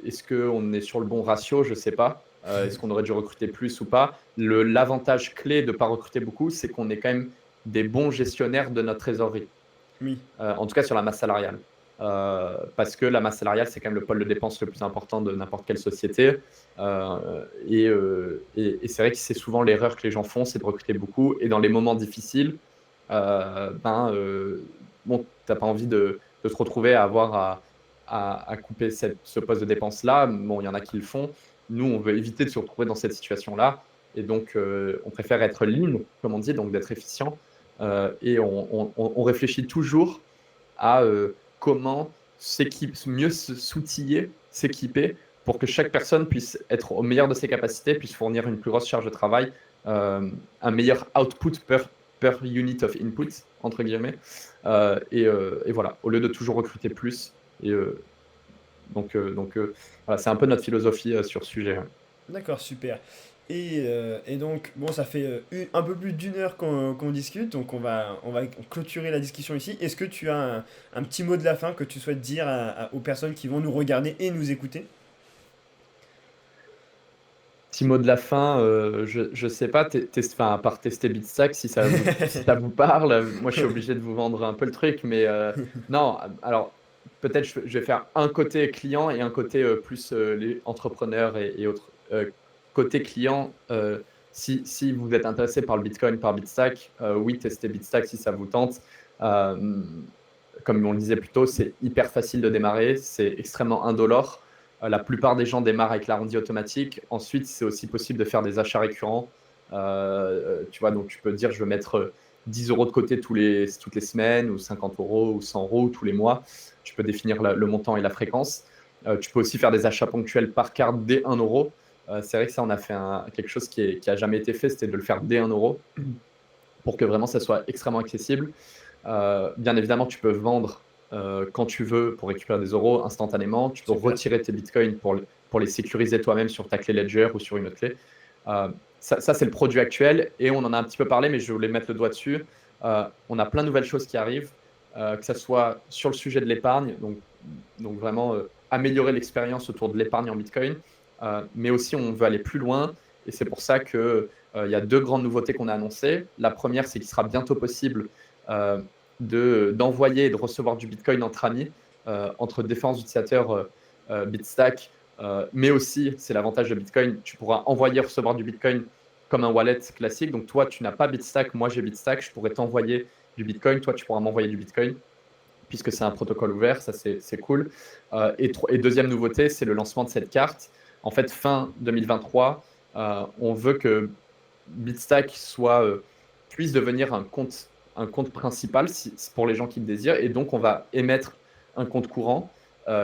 est-ce qu'on est sur le bon ratio? Je ne sais pas. Est-ce qu'on aurait dû recruter plus ou pas? L'avantage clé de ne pas recruter beaucoup, c'est qu'on est quand même des bons gestionnaires de notre trésorerie. oui, En tout cas sur la masse salariale. Parce que la masse salariale, c'est quand même le pôle de dépenses le plus important de n'importe quelle société. Et c'est vrai que c'est souvent l'erreur que les gens font, c'est de recruter beaucoup. Et dans les moments difficiles, bon, tu n'as pas envie de te retrouver à avoir à couper ce poste de dépense-là. Bon, il y en a qui le font. Nous, on veut éviter de se retrouver dans cette situation-là. Et donc, on préfère être lean, comme on dit, donc d'être efficient. Et on réfléchit toujours à comment mieux s'outiller, s'équiper pour que chaque personne puisse être au meilleur de ses capacités, puisse fournir une plus grosse charge de travail, un meilleur output per unit of input, entre guillemets. Et voilà, au lieu de toujours recruter plus. Et voilà, c'est un peu notre philosophie sur ce sujet. d'accord, super. Et donc, bon, ça fait un peu plus d'une heure qu'on discute, donc on va clôturer la discussion ici. Est-ce que tu as un petit mot de la fin que tu souhaites dire aux personnes qui vont nous regarder et nous écouter? Petit mot de la fin, je sais pas, enfin, à part tester Bitstack, si ça vous parle, moi je suis obligé de vous vendre un peu le truc, mais non, alors peut-être je vais faire un côté client et un côté plus les entrepreneurs et autres. Côté client, si vous êtes intéressé par le Bitcoin, par Bitstack, oui, testez Bitstack si ça vous tente. Euh, Comme on le disait plus tôt, c'est hyper facile de démarrer, c'est extrêmement indolore. La plupart des gens démarrent avec l'arrondi automatique. Ensuite, c'est aussi possible de faire des achats récurrents. Tu vois, donc tu peux dire, je veux mettre 10 euros de côté toutes les semaines, ou 50 euros, ou 100 euros tous les mois. Tu peux définir le montant et la fréquence. Tu peux aussi faire des achats ponctuels par carte dès 1 euro. C'est vrai que ça, on a fait quelque chose qui a jamais été fait, c'était de le faire dès 1 euro pour que vraiment ça soit extrêmement accessible. Bien évidemment, tu peux vendre quand tu veux pour récupérer des euros instantanément. Tu peux Super. retirer tes bitcoins pour les sécuriser toi-même sur ta clé Ledger ou sur une autre clé. Ça, c'est le produit actuel et on en a un petit peu parlé, mais je voulais mettre le doigt dessus. On a plein de nouvelles choses qui arrivent, que ce soit sur le sujet de l'épargne, donc vraiment améliorer l'expérience autour de l'épargne en Bitcoin, mais aussi on veut aller plus loin et c'est pour ça qu'il y a 2 grandes nouveautés qu'on a annoncées. La première, c'est qu'il sera bientôt possible d'envoyer et de recevoir du Bitcoin entre amis, entre différents utilisateurs Bitstack. Mais aussi, c'est l'avantage de Bitcoin, tu pourras envoyer et recevoir du Bitcoin comme un wallet classique. Donc toi, tu n'as pas Bitstack, moi j'ai Bitstack, je pourrais t'envoyer du Bitcoin, toi tu pourras m'envoyer du Bitcoin, puisque c'est un protocole ouvert, ça c'est cool. Et deuxième nouveauté, c'est le lancement de cette carte. En fait, fin 2023, on veut que Bitstack puisse devenir un compte principal pour les gens qui le désirent. Et donc, on va émettre un compte courant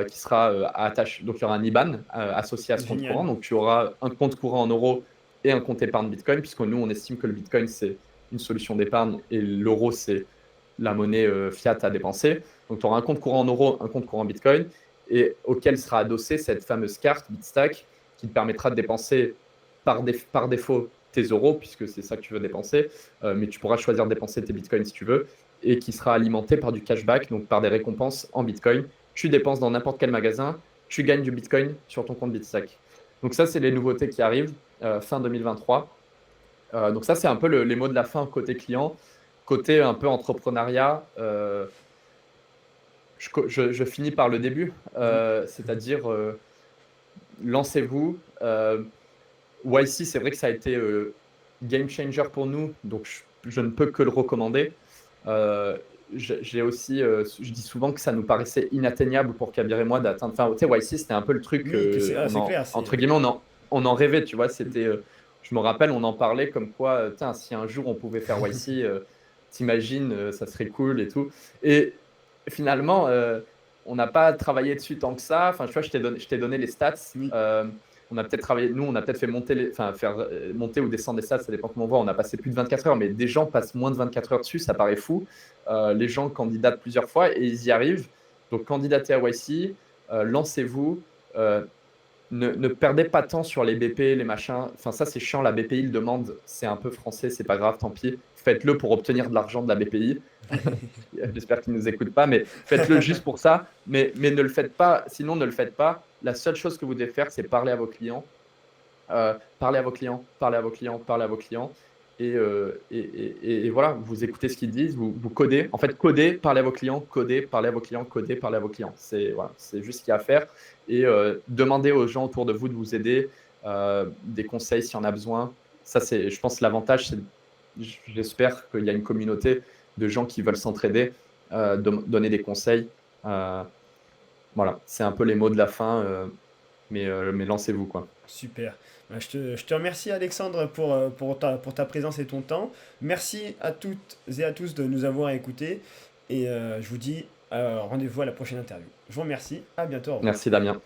qui sera attaché. Donc, il y aura un IBAN associé à ce compte Génial. courant. Donc, tu auras un compte courant en euros et un compte épargne Bitcoin, puisque nous, on estime que le Bitcoin, c'est une solution d'épargne et l'euro, c'est la monnaie fiat à dépenser. Donc, tu auras un compte courant en euros, un compte courant Bitcoin, et auquel sera adossée cette fameuse carte Bitstack qui te permettra de dépenser par défaut tes euros, puisque c'est ça que tu veux dépenser, mais tu pourras choisir de dépenser tes bitcoins si tu veux, et qui sera alimenté par du cashback, donc par des récompenses en bitcoin. Tu dépenses dans n'importe quel magasin, tu gagnes du bitcoin sur ton compte Bitstack. Donc ça, c'est les nouveautés qui arrivent fin 2023. Donc ça, c'est un peu les mots de la fin côté client. Côté un peu entrepreneuriat, je finis par le début, c'est-à-dire lancez-vous. YC, c'est vrai que ça a été game changer pour nous, donc je ne peux que le recommander. J'ai aussi, je dis souvent que ça nous paraissait inatteignable pour Kabir et moi d'atteindre. Enfin, tu sais, YC, c'était un peu le truc, Oui, que c'est clair. entre guillemets, on en rêvait, tu vois. C'était, je me rappelle, on en parlait comme quoi, tiens, si un jour on pouvait faire YC, t'imagines, ça serait cool et tout. Et finalement, on n'a pas travaillé dessus tant que ça. Enfin, tu vois, je t'ai donné les stats. Oui. On a peut-être travaillé, nous, on a peut-être fait monter, faire monter ou descendre les stats, ça dépend comment on voit. On a passé plus de 24 heures, mais des gens passent moins de 24 heures dessus, ça paraît fou. Les gens candidatent plusieurs fois et ils y arrivent. Donc, candidatez à YC, lancez-vous. Ne perdez pas de temps sur les BP, les machins. Enfin, ça, c'est chiant. La BPI le demande. C'est un peu français, c'est pas grave, tant pis. Faites-le pour obtenir de l'argent de la BPI. J'espère qu'ils ne nous écoutent pas, mais faites-le juste pour ça. Mais ne le faites pas. Sinon, ne le faites pas. La seule chose que vous devez faire, c'est parler à vos clients. Parler à vos clients, parler à vos clients, parler à vos clients. Et voilà, vous écoutez ce qu'ils disent, vous codez. En fait, codez, parlez à vos clients, codez, parlez à vos clients, codez, parlez à vos clients. Voilà, c'est juste ce qu'il y a à faire. Et demandez aux gens autour de vous de vous aider, des conseils s'il y en a besoin. Ça, je pense, l'avantage, c'est, j'espère qu'il y a une communauté de gens qui veulent s'entraider, donner des conseils. Voilà, c'est un peu les mots de la fin, mais lancez-vous, quoi. Super. Je te remercie Alexandre pour ta présence et ton temps. Merci à toutes et à tous de nous avoir écoutés. Et je vous dis rendez-vous à la prochaine interview. Je vous remercie. À bientôt. Au revoir. Merci, Damien.